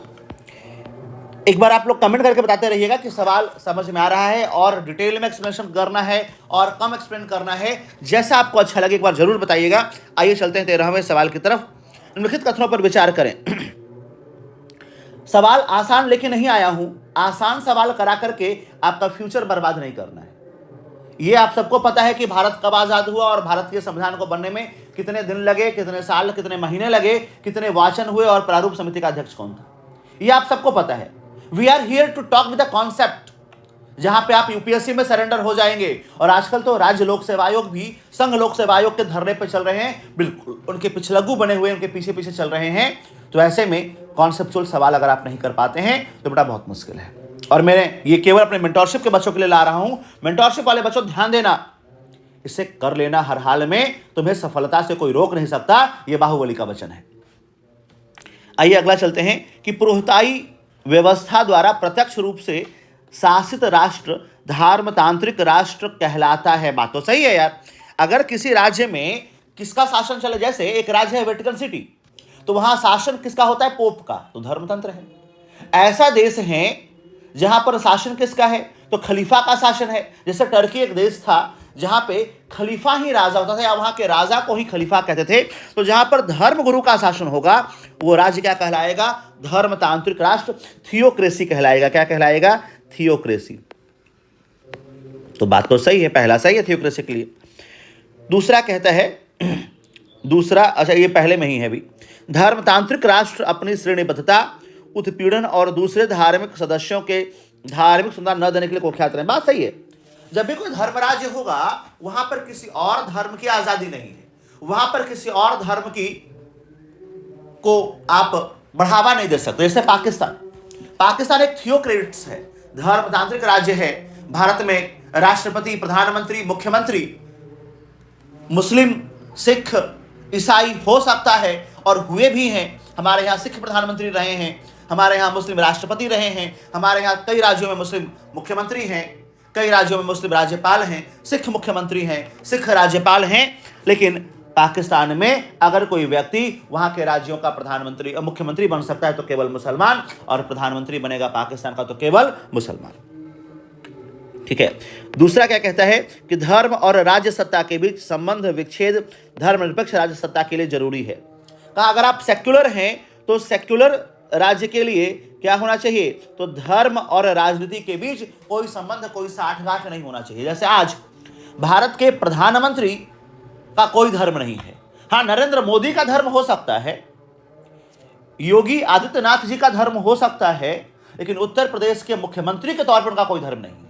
एक बार आप लोग कमेंट करके बताते रहिएगा कि सवाल समझ में आ रहा है और डिटेल में एक्सप्लेनेशन करना है और कम एक्सप्लेन करना है, जैसा आपको अच्छा लगे एक बार जरूर बताइएगा। आइए चलते हैं 13वें सवाल की तरफ। निम्नलिखित कथनों पर विचार करें। सवाल आसान लेके नहीं आया हूं, आसान सवाल करा करके आपका फ्यूचर बर्बाद नहीं करना है। ये आप सबको पता है कि भारत कब आजाद हुआ और भारत के संविधान को बनने में कितने दिन लगे, कितने साल, कितने महीने लगे, कितने वाचन हुए और प्रारूप समिति का अध्यक्ष कौन था, ये आप सबको पता है। We are here to talk with the concept, जहां पे आप यूपीएससी में सरेंडर हो जाएंगे। और आजकल तो राज्य लोक सेवा आयोग भी संघ लोक सेवा आयोग के धरने पे चल रहे हैं, बिल्कुल उनके पिछलग्गू बने हुए उनके पीछे पीछे चल रहे हैं। तो ऐसे में कॉन्सेप्चुअल सवाल अगर आप नहीं कर पाते हैं तो बेटा बहुत मुश्किल है। और मैं ये केवल अपने मेंटोरशिप के बच्चों के लिए ला रहा हूं। मेंटोरशिप वाले बच्चों ध्यान देना, इसे कर लेना हर हाल में, तुम्हें सफलता से कोई रोक नहीं सकता, यह बाहुबली का वचन है। आइए अगला चलते हैं कि पुरोहिताई व्यवस्था द्वारा प्रत्यक्ष रूप से शासित राष्ट्र धर्मतांत्रिक राष्ट्र कहलाता है। बात तो सही है यार। अगर किसी राज्य में किसका शासन चले, जैसे एक राज्य है वेटिकन सिटी, तो वहां शासन किसका होता है? पोप का, तो धर्मतंत्र है। ऐसा देश है जहां पर शासन किसका है? तो खलीफा का शासन है। जैसे टर्की एक देश था जहां पे खलीफा ही राजा होता था, या वहां के राजा को ही खलीफा कहते थे। तो जहां पर धर्म गुरु का शासन होगा वो राज्य क्या कहलाएगा? धर्मतांत्रिक राष्ट्र, थियोक्रेसी कहलाएगा। क्या कहलाएगा? थियोक्रेसी। तो बात तो सही है, पहला सही है थियोक्रेसी के लिए। दूसरा कहता है, दूसरा अच्छा ये पहले में ही है भी, धर्मतांत्रिक राष्ट्र अपनी श्रेणीबद्धता, उत्पीड़न और दूसरे धार्मिक सदस्यों के धार्मिक सुविधा न देने के लिए कुख्यात रहे। बात सही है। जब भी कोई धर्म राज्य होगा वहां पर किसी और धर्म की आजादी नहीं है, वहां पर किसी और धर्म की को आप बढ़ावा नहीं दे सकते। जैसे पाकिस्तान एक थियोक्रेट्स है, धर्मतांत्रिक राज्य है। भारत में राष्ट्रपति, प्रधानमंत्री, मुख्यमंत्री मुस्लिम, सिख, ईसाई हो सकता है और हुए भी हैं। हमारे यहाँ सिख प्रधानमंत्री रहे हैं, हमारे यहाँ मुस्लिम राष्ट्रपति रहे हैं, हमारे यहाँ कई राज्यों में मुस्लिम मुख्यमंत्री हैं, कई राज्यों में मुस्लिम राज्यपाल हैं, सिख मुख्यमंत्री हैं, सिख राज्यपाल हैं। लेकिन पाकिस्तान में अगर कोई व्यक्ति वहां के राज्यों का प्रधानमंत्री मुख्यमंत्री बन सकता है तो केवल मुसलमान, और प्रधानमंत्री बनेगा पाकिस्तान का तो केवल मुसलमान। ठीक है। दूसरा क्या कहता है कि धर्म और राज्य सत्ता के बीच संबंध विच्छेद धर्मनिरपेक्ष राज्य सत्ता के लिए जरूरी है। कहा अगर आप सेक्युलर हैं तो सेक्युलर राज्य के लिए क्या होना चाहिए? तो धर्म और राजनीति के बीच कोई संबंध, कोई साठगांठ नहीं होना चाहिए। जैसे आज भारत के प्रधानमंत्री का कोई धर्म नहीं है। हाँ, नरेंद्र मोदी का धर्म हो सकता है, योगी आदित्यनाथ जी का धर्म हो सकता है, लेकिन उत्तर प्रदेश के मुख्यमंत्री के तौर पर उनका कोई धर्म नहीं है।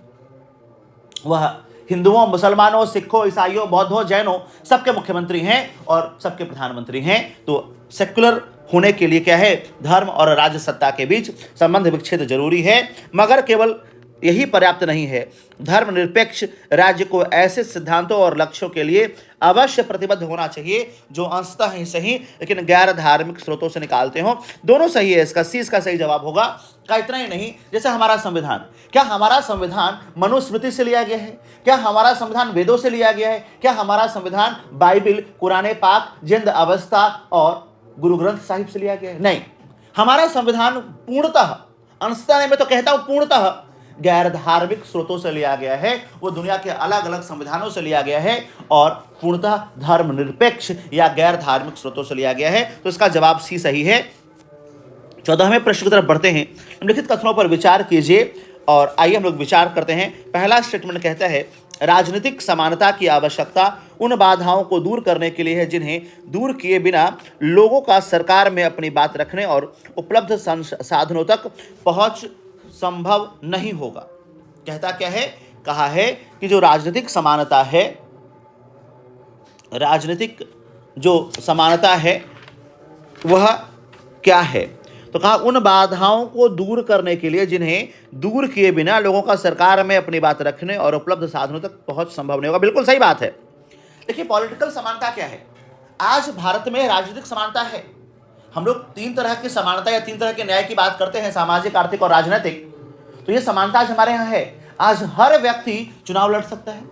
वह हिंदुओं, मुसलमानों, सिखों, ईसाइयों, बौद्धों, जैनों सबके मुख्यमंत्री हैं और सबके प्रधानमंत्री हैं। तो सेक्युलर होने के लिए क्या है? धर्म और राज्य सत्ता के बीच संबंध विच्छेद जरूरी है। मगर केवल यही पर्याप्त नहीं है। धर्मनिरपेक्ष राज्य को ऐसे सिद्धांतों और लक्ष्यों के लिए अवश्य प्रतिबद्ध होना चाहिए जो अंशतः ही सही लेकिन गैर धार्मिक स्रोतों से निकालते हो। दोनों सही है, इसका सी इसका सही जवाब होगा। का इतना ही नहीं, जैसे हमारा संविधान, क्या हमारा संविधान मनुस्मृति से लिया गया है? क्या हमारा संविधान वेदों से लिया गया है? क्या हमारा संविधान बाइबिल, कुरान पाक, जिंद अवस्था और गुरु ग्रंथ साहिब से लिया गया है? नहीं, हमारा संविधान पूर्णतः, अंशतः नहीं, मैं तो कहता हूं पूर्णतः गैर धार्मिक स्रोतों से लिया गया है। वो दुनिया के अलग अलग संविधानों से लिया गया है और पूर्णतः धर्मनिरपेक्ष या गैर धार्मिक स्रोतों से लिया गया है। तो इसका जवाब सी सही है। 14वें प्रश्न की तरफ बढ़ते हैं। निम्नलिखित कथनों पर विचार कीजिए और आइए हम लोग विचार करते हैं। पहला स्टेटमेंट कहता है राजनीतिक समानता की आवश्यकता उन बाधाओं को दूर करने के लिए है जिन्हें दूर किए बिना लोगों का सरकार में अपनी बात रखने और उपलब्ध संसाधनों तक पहुंच संभव नहीं होगा। कहता क्या है? कहा है कि जो राजनीतिक समानता है, राजनीतिक जो समानता है वह क्या है? तो कहा उन बाधाओं को दूर करने के लिए जिन्हें दूर किए बिना लोगों का सरकार में अपनी बात रखने और उपलब्ध साधनों तक पहुंच संभव नहीं होगा। बिल्कुल सही बात है। देखिए, पॉलिटिकल समानता क्या है? आज भारत में राजनीतिक समानता है। हम लोग तीन तरह की समानता या तीन तरह के न्याय की बात करते हैं, सामाजिक, आर्थिक और राजनीतिक। तो ये समानता आज हमारे यहाँ है। आज हर व्यक्ति चुनाव लड़ सकता है,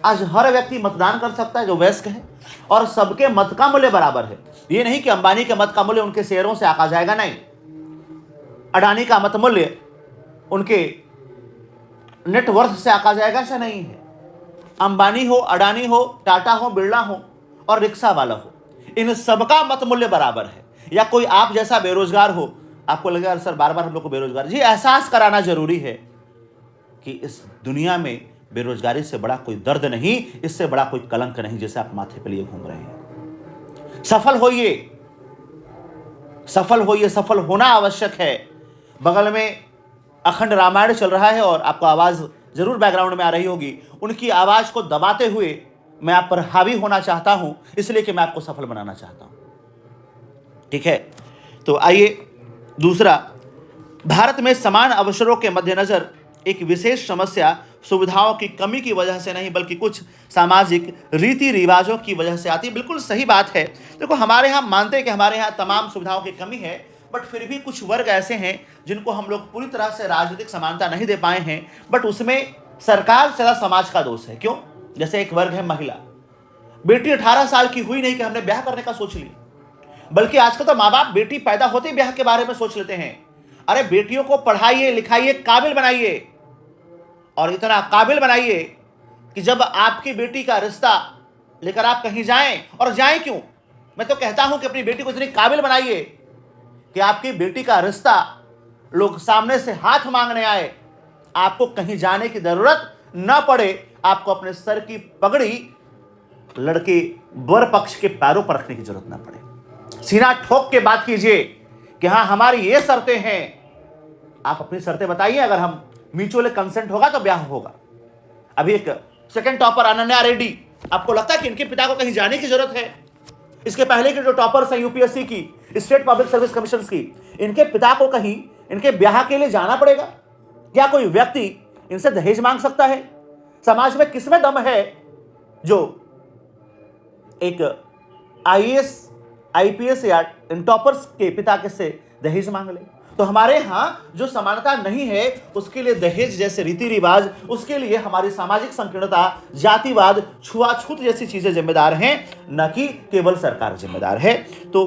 आज हर व्यक्ति मतदान कर सकता है जो वयस्क है, और सबके मत का मूल्य बराबर है। ये नहीं कि अंबानी के मत का मूल्य उनके शेयरों से आका जाएगा, नहीं। अडानी का मत मूल्य उनके नेटवर्थ से आका जाएगा, ऐसा नहीं है। अंबानी हो, अडानी हो, टाटा हो, बिरला हो और रिक्शा वाला हो, इन सबका मत मूल्य बराबर है। या कोई आप जैसा बेरोजगार हो, आपको लगेगा सर बार बार हम लोग को बेरोजगार, जी एहसास कराना जरूरी है कि इस दुनिया में बेरोजगारी से बड़ा कोई दर्द नहीं, इससे बड़ा कोई कलंक नहीं जिसे आप माथे पे लिए घूम रहे हैं। सफल होइए, सफल होइए, सफल होना आवश्यक है। बगल में अखंड रामायण चल रहा है और आपको आवाज़ जरूर बैकग्राउंड में आ रही होगी। उनकी आवाज़ को दबाते हुए मैं आप पर हावी होना चाहता हूं, इसलिए कि मैं आपको सफल बनाना चाहता हूं। ठीक है, तो आइए दूसरा, भारत में समान अवसरों के मद्देनजर एक विशेष समस्या सुविधाओं की कमी की वजह से नहीं बल्कि कुछ सामाजिक रीति रिवाजों की वजह से आती है। बिल्कुल सही बात है। देखो, हमारे यहाँ मानते हैं कि हमारे यहाँ तमाम सुविधाओं की कमी है, बट फिर भी कुछ वर्ग ऐसे हैं जिनको हम लोग पूरी तरह से राजनीतिक समानता नहीं दे पाए हैं, बट उसमें सरकार से ज़्यादा समाज का दोष है। क्यों? जैसे एक वर्ग है महिला, बेटी 18 साल की हुई नहीं कि हमने ब्याह करने का सोच लिया, बल्कि आजकल तो माँ बाप बेटी पैदा होते ही ब्याह के बारे में सोच लेते हैं। अरे बेटियों को पढ़ाइए, लिखाइए, काबिल बनाइए, और इतना काबिल बनाइए कि जब आपकी बेटी का रिश्ता लेकर आप कहीं जाएं, और जाएं क्यों, मैं तो कहता हूं कि अपनी बेटी को इतनी काबिल बनाइए कि आपकी बेटी का रिश्ता लोग सामने से हाथ मांगने आए, आपको कहीं जाने की जरूरत ना पड़े, आपको अपने सर की पगड़ी लड़के वर पक्ष के पैरों पर रखने की जरूरत ना पड़े। सीना ठोक के बात कीजिए कि हाँ, हमारी ये शर्तें हैं, आप अपनी शर्तें बताइए। अगर हम म्यूचुअल कंसेंट होगा तो ब्याह होगा। अभी एक सेकंड टॉपर अनन्या रेड्डी, आपको लगता है कि इनके पिता को कहीं जाने की जरूरत है? इसके पहले के जो टॉपर्स हैं यूपीएससी की, स्टेट पब्लिक सर्विस कमीशन की, इनके पिता को कहीं इनके ब्याह के लिए जाना पड़ेगा? क्या कोई व्यक्ति इनसे दहेज मांग सकता है? समाज में किसमें दम है जो एक आईएएस आईपीएस या इन टॉपर्स के पिता के से दहेज मांग ले? तो हमारे यहाँ जो समानता नहीं है, उसके लिए दहेज जैसे रीति रिवाज, उसके लिए हमारी सामाजिक संकीर्णता, जातिवाद, छुआछूत जैसी चीजें जिम्मेदार हैं, न कि केवल सरकार जिम्मेदार है। तो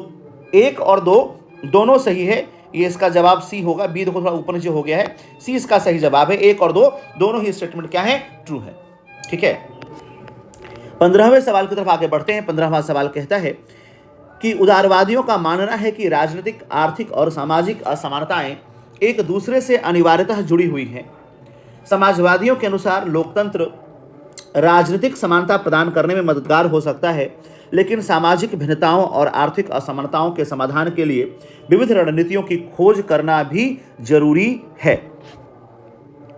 1 और 2 दोनों सही है। ये इसका जवाब सी होगा। बी देखो थोड़ा ऊपर नीचे हो गया है, सी इसका सही जवाब है। 1 और 2 दोनों ही स्टेटमेंट क्या है? ट्रू है। ठीक है, 15वें सवाल की तरफ आगे बढ़ते हैं। 15वां सवाल कहता है कि उदारवादियों का मानना है कि राजनीतिक, आर्थिक और सामाजिक असमानताएं एक दूसरे से अनिवार्यतः जुड़ी हुई हैं। समाजवादियों के अनुसार लोकतंत्र राजनीतिक समानता प्रदान करने में मददगार हो सकता है, लेकिन सामाजिक भिन्नताओं और आर्थिक असमानताओं के समाधान के लिए विविध रणनीतियों की खोज करना भी जरूरी है।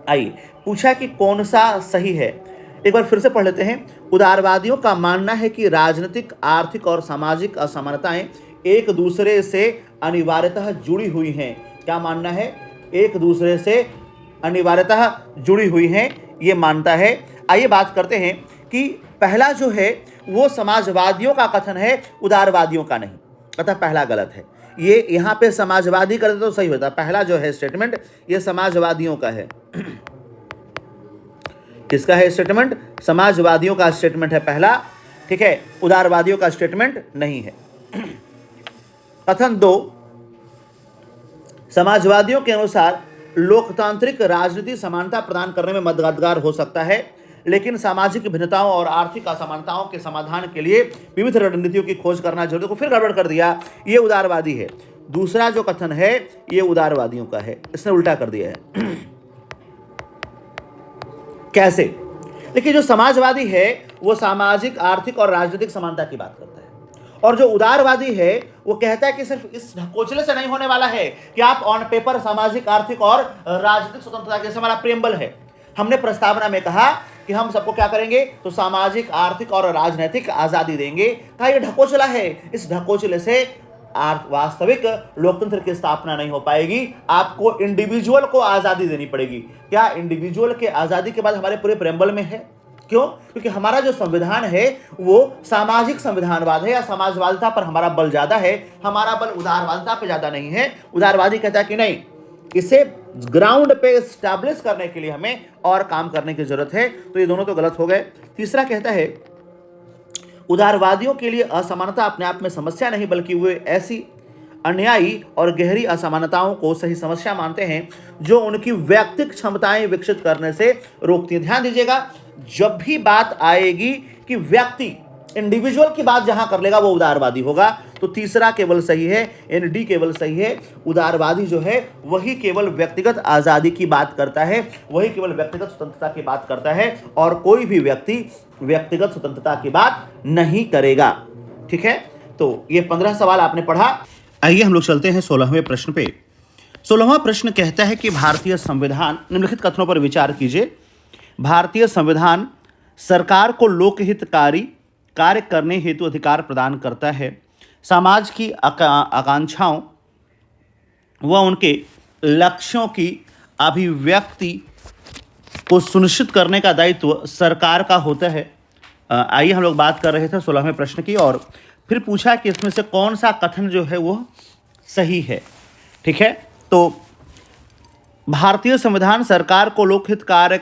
आइए, पूछा कि कौन सा सही है, एक बार फिर से पढ़ लेते हैं। उदारवादियों का मानना है कि राजनीतिक, आर्थिक और सामाजिक असमानताएं एक दूसरे से अनिवार्यतः जुड़ी हुई हैं। क्या मानना है? एक दूसरे से अनिवार्यतः जुड़ी हुई हैं, ये मानता है। आइए बात करते हैं कि पहला जो है वो समाजवादियों का कथन है, उदारवादियों का नहीं। अतः पहला गलत है। ये यहाँ पे समाजवादी करते तो सही होता। पहला जो है स्टेटमेंट ये समाजवादियों का है। किसका है स्टेटमेंट? समाजवादियों का स्टेटमेंट है पहला। ठीक है, उदारवादियों का स्टेटमेंट नहीं है। कथन 2, समाजवादियों के अनुसार लोकतांत्रिक राजनीति समानता प्रदान करने में मददगार हो सकता है, लेकिन सामाजिक भिन्नताओं और आर्थिक असमानताओं के समाधान के लिए विविध रणनीतियों की खोज करना जरूरी। को फिर गड़बड़ कर दिया, ये उदारवादी है। दूसरा जो कथन है ये उदारवादियों का है, इसने उल्टा कर दिया है। कैसे? देखिए, जो समाजवादी है वो सामाजिक, आर्थिक और राजनीतिक समानता की बात करता है, और जो उदारवादी है वो कहता है कि सिर्फ इस ढकोसले से नहीं होने वाला है कि आप ऑन पेपर सामाजिक, आर्थिक और राजनीतिक स्वतंत्रता, जैसे हमारा प्रेम्बल है, हमने प्रस्तावना में कहा कि हम सबको क्या करेंगे, तो सामाजिक, आर्थिक और राजनीतिक आजादी देंगे। कहा यह ढकोसला है, इस ढकोसले से वास्तविक लोकतंत्र की स्थापना नहीं हो पाएगी। आपको इंडिविजुअल को आजादी देनी पड़ेगी। क्या इंडिविजुअल के आजादी के बाद हमारे पूरे प्रेम्बल में है? क्यों? क्योंकि हमारा जो संविधान है वो सामाजिक संविधानवाद है, या समाजवादिता पर हमारा बल ज्यादा है, हमारा बल उदारवादिता पे ज्यादा नहीं है। उदारवादी कहता है कि नहीं, इसे ग्राउंड पे स्टैब्लिश करने के लिए हमें और काम करने की जरूरत है। तो ये दोनों तो गलत हो गए। तीसरा कहता है उदारवादियों के लिए असमानता अपने आप में समस्या नहीं, बल्कि वे ऐसी अन्यायी और गहरी असमानताओं को सही समस्या मानते हैं जो उनकी व्यक्तिगत क्षमताएं विकसित करने से रोकती हैं। ध्यान दीजिएगा, जब भी बात आएगी कि व्यक्ति, इंडिविजुअल की बात जहां कर लेगा वो उदारवादी होगा। तो तीसरा केवल सही है, यानी डी केवल सही है। उदारवादी जो है वही केवल व्यक्तिगत आज़ादी की बात करता है, वही केवल व्यक्तिगत स्वतंत्रता की बात करता है, और कोई भी व्यक्ति व्यक्तिगत स्वतंत्रता की बात नहीं करेगा। ठीक है, तो ये 15 सवाल आपने पढ़ा। आइए हम लोग चलते हैं 16वें प्रश्न पे। 16वां प्रश्न कहता है कि भारतीय संविधान, निम्नलिखित कथनों पर विचार कीजिए। भारतीय संविधान सरकार को लोकहितकारी कार्य करने हेतु अधिकार प्रदान करता है। समाज की आकांक्षाओं व उनके लक्ष्यों की अभिव्यक्ति को सुनिश्चित करने का दायित्व सरकार का होता है। आइए हम लोग बात कर रहे थे 16वें प्रश्न की, और फिर पूछा कि इसमें से कौन सा कथन जो है वो सही है। ठीक है, तो भारतीय संविधान सरकार को लोकहितकारी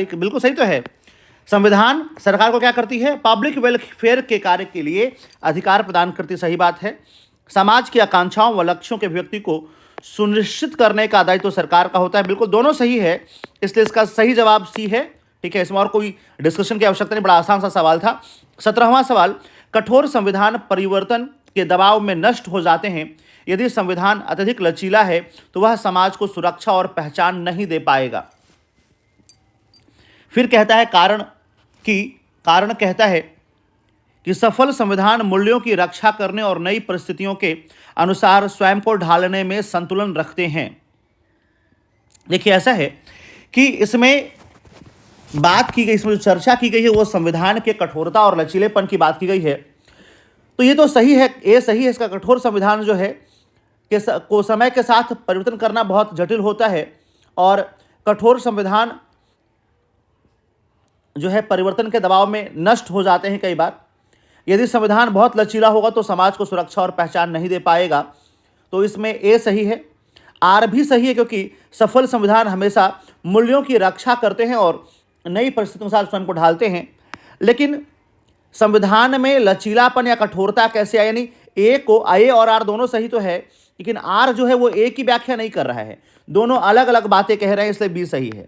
बिल्कुल सही तो है। संविधान सरकार को क्या करती है? पब्लिक वेलफेयर के कार्य के लिए अधिकार प्रदान करती, सही बात है। समाज की आकांक्षाओं व लक्ष्यों के व्यक्ति को सुनिश्चित करने का दायित्व सरकार का होता है, बिल्कुल दोनों सही है, इसलिए इसका सही जवाब सी है। ठीक है, इसमें और कोई डिस्कशन की आवश्यकता नहीं, बड़ा आसान सा सवाल था। 17वां सवाल, कठोर संविधान परिवर्तन के दबाव में नष्ट हो जाते हैं। यदि संविधान अत्यधिक लचीला है तो वह समाज को सुरक्षा और पहचान नहीं दे पाएगा। फिर कहता है कारण कहता है कि सफल संविधान मूल्यों की रक्षा करने और नई परिस्थितियों के अनुसार स्वयं को ढालने में संतुलन रखते हैं। देखिए, ऐसा है कि इसमें बात की गई, इसमें जो चर्चा की गई है वो संविधान के कठोरता और लचीलेपन की बात की गई है। तो ये तो सही है, ये सही है। इसका कठोर संविधान जो है को समय के साथ परिवर्तन करना बहुत जटिल होता है, और कठोर संविधान जो है परिवर्तन के दबाव में नष्ट हो जाते हैं कई बार। यदि संविधान बहुत लचीला होगा तो समाज को सुरक्षा और पहचान नहीं दे पाएगा, तो इसमें ए सही है। आर भी सही है, क्योंकि सफल संविधान हमेशा मूल्यों की रक्षा करते हैं और नई परिस्थितियों के साथ स्वयं को ढालते हैं। लेकिन संविधान में लचीलापन या कठोरता कैसे आए, यानी ए और आर दोनों सही तो है, लेकिन आर जो है वो ए की व्याख्या नहीं कर रहा है, दोनों अलग अलग बातें कह रहे हैं, इसलिए बी सही है।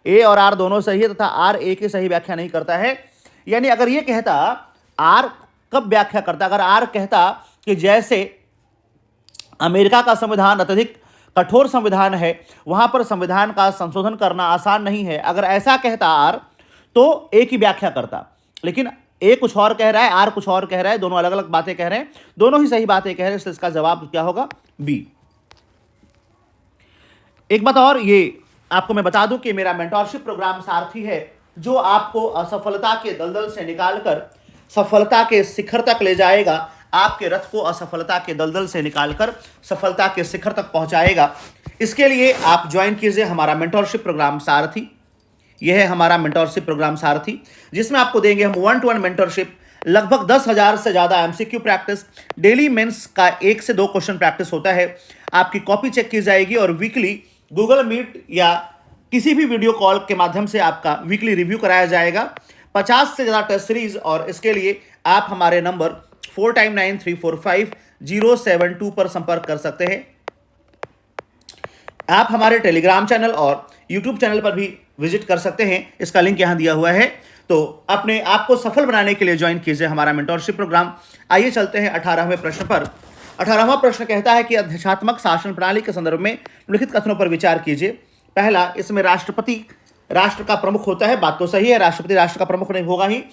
ए और आर दोनों सही है तथा आर ए की सही व्याख्या नहीं करता है। यानी अगर ये कहता, आर कब व्याख्या करता? अगर आर कहता कि जैसे अमेरिका का संविधान अत्यधिक कठोर संविधान है, वहां पर संविधान का संशोधन करना आसान नहीं है, अगर ऐसा कहता आर तो ए की व्याख्या करता। लेकिन ए कुछ और कह रहा है, आर कुछ और कह रहा है, दोनों अलग अलग बातें कह रहे हैं, दोनों ही सही बातें कह रहे हैं, इसलिए इसका जवाब क्या होगा? बी। एक बात और ये आपको मैं बता दूं कि मेरा मेंटरशिप प्रोग्राम सारथी है, जो आपको असफलता के दलदल से निकालकर सफलता के शिखर तक ले जाएगा। आपके रथ को असफलता के दलदल से निकालकर सफलता के शिखर तक पहुंचाएगा। इसके लिए आप ज्वाइन कीजिए हमारा मेंटरशिप प्रोग्राम सारथी। यह है हमारा मेंटरशिप प्रोग्राम सारथी, जिसमें आपको देंगे हम 1-to-1 मेंटरशिप, लगभग 10,000 से ज़्यादा एमसीक्यू प्रैक्टिस, डेली मेंस का 1 से 2 क्वेश्चन प्रैक्टिस होता है। आपकी कॉपी चेक की जाएगी और वीकली गूगल मीट या किसी भी वीडियो कॉल के माध्यम से आपका वीकली रिव्यू कराया जाएगा। 50 से ज़्यादा टेस्ट सीरीज, और इसके लिए आप हमारे नंबर 4-9-345-072 पर संपर्क कर सकते हैं। आप हमारे टेलीग्राम चैनल और यूट्यूब चैनल पर भी विजिट कर सकते हैं, इसका लिंक यहां दिया हुआ है। तो अपने आप को सफल बनाने के लिए ज्वाइन कीजिए हमारा मेंटरशिप प्रोग्राम। आइए चलते हैं 18वें प्रश्न पर। 18वां प्रश्न कहता है कि अध्यक्षात्मक शासन प्रणाली के संदर्भ में निम्नलिखित कथनों पर विचार कीजिए। पहला, इसमें राष्ट्रपति राष्ट्र का प्रमुख होता है, बात तो सही है, राष्ट्रपति राष्ट्र का प्रमुख नहीं होगा ही,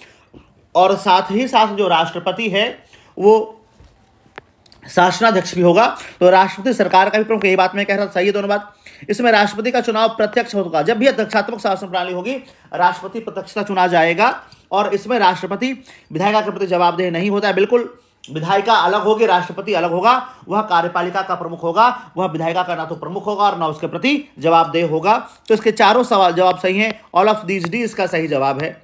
और साथ ही साथ जो राष्ट्रपति है वो शासनाध्यक्ष भी होगा, तो राष्ट्रपति सरकार का भी प्रमुख, यही बात मैं कह रहा था, सही है दोनों बात। इसमें राष्ट्रपति का चुनाव प्रत्यक्ष होगा, जब भी अध्यक्षात्मक शासन प्रणाली होगी राष्ट्रपति प्रत्यक्षता चुना जाएगा, और इसमें राष्ट्रपति विधायिका के प्रति जवाबदेह नहीं होता है, बिल्कुल। विधायिका अलग होगी, राष्ट्रपति अलग होगा, वह कार्यपालिका का प्रमुख होगा, वह विधायिका का ना तो प्रमुख होगा और ना उसके प्रति जवाबदेह होगा। तो इसके चारों सवाल जवाब सही हैं, ऑल ऑफ दीज डी इसका सही जवाब है।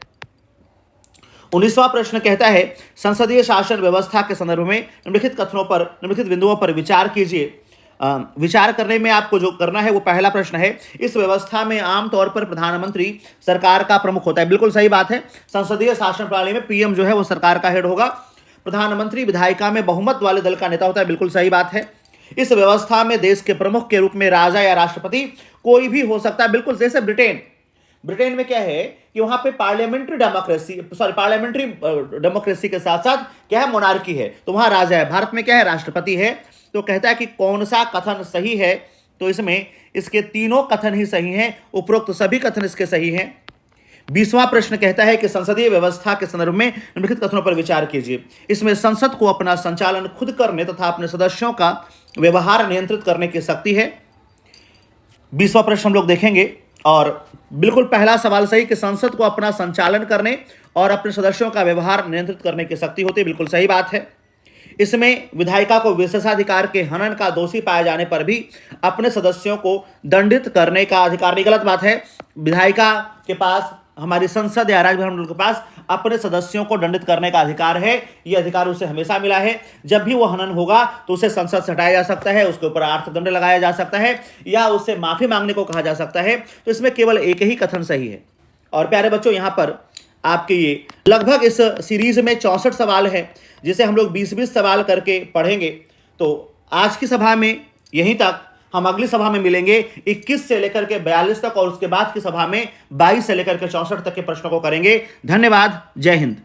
19वां प्रश्न कहता है संसदीय शासन व्यवस्था के संदर्भ में निम्नलिखित कथनों पर, निम्नलिखित बिंदुओं पर विचार कीजिए। विचार करने में आपको जो करना है वो पहला प्रश्न है, इस व्यवस्था में आमतौर पर प्रधानमंत्री सरकार का प्रमुख होता है, बिल्कुल सही बात है। संसदीय शासन प्रणाली में पीएम जो है वो सरकार का हेड होगा। प्रधानमंत्री विधायिका में बहुमत वाले दल का नेता होता है, बिल्कुल सही बात है। इस व्यवस्था में देश के प्रमुख के रूप में राजा या राष्ट्रपति कोई भी हो सकता है, बिल्कुल जैसे ब्रिटेन में क्या है कि वहां पे पार्लियामेंट्री डेमोक्रेसी के साथ साथ क्या है, मोनार्की है, तो वहां राजा है। भारत में क्या है, राष्ट्रपति है। तो कहता है कि कौन सा कथन सही है, तो इसमें इसके तीनों कथन ही सही हैं, उपरोक्त सभी कथन इसके सही हैं। 20वां प्रश्न कहता है कि संसदीय व्यवस्था के संदर्भ में निम्नलिखित कथनों पर विचार कीजिए। इसमें संसद को अपना संचालन खुद करने तथा अपने सदस्यों का व्यवहार नियंत्रित करने की शक्ति है। 20वां प्रश्न हम लोग देखेंगे और बिल्कुल पहला सवाल सही कि संसद को अपना संचालन करने और अपने सदस्यों का व्यवहार नियंत्रित करने की शक्ति होती है, बिल्कुल सही बात है। इसमें विधायिका को विशेषाधिकार के हनन का दोषी पाए जाने पर भी अपने सदस्यों को दंडित करने का अधिकार नहीं, गलत बात है। विधायिका के पास, हमारी संसद या राज्य विधानमंडल के पास अपने सदस्यों को दंडित करने का अधिकार है। यह अधिकार उसे हमेशा मिला है। जब भी वो हनन होगा तो उसे संसद से हटाया जा सकता है, उसके ऊपर अर्थदंड लगाया जा सकता है या उससे माफी मांगने को कहा जा सकता है। तो इसमें केवल एक ही कथन सही है। और प्यारे बच्चों, यहाँ पर आपके ये लगभग इस सीरीज में 64 सवाल है, जिसे हम लोग 20-20 सवाल करके पढ़ेंगे। तो आज की सभा में यहीं तक। हम अगली सभा में मिलेंगे 21 से लेकर के 42 तक, और उसके बाद की सभा में 22 से लेकर के 64 तक के प्रश्नों को करेंगे। धन्यवाद। जय हिंद।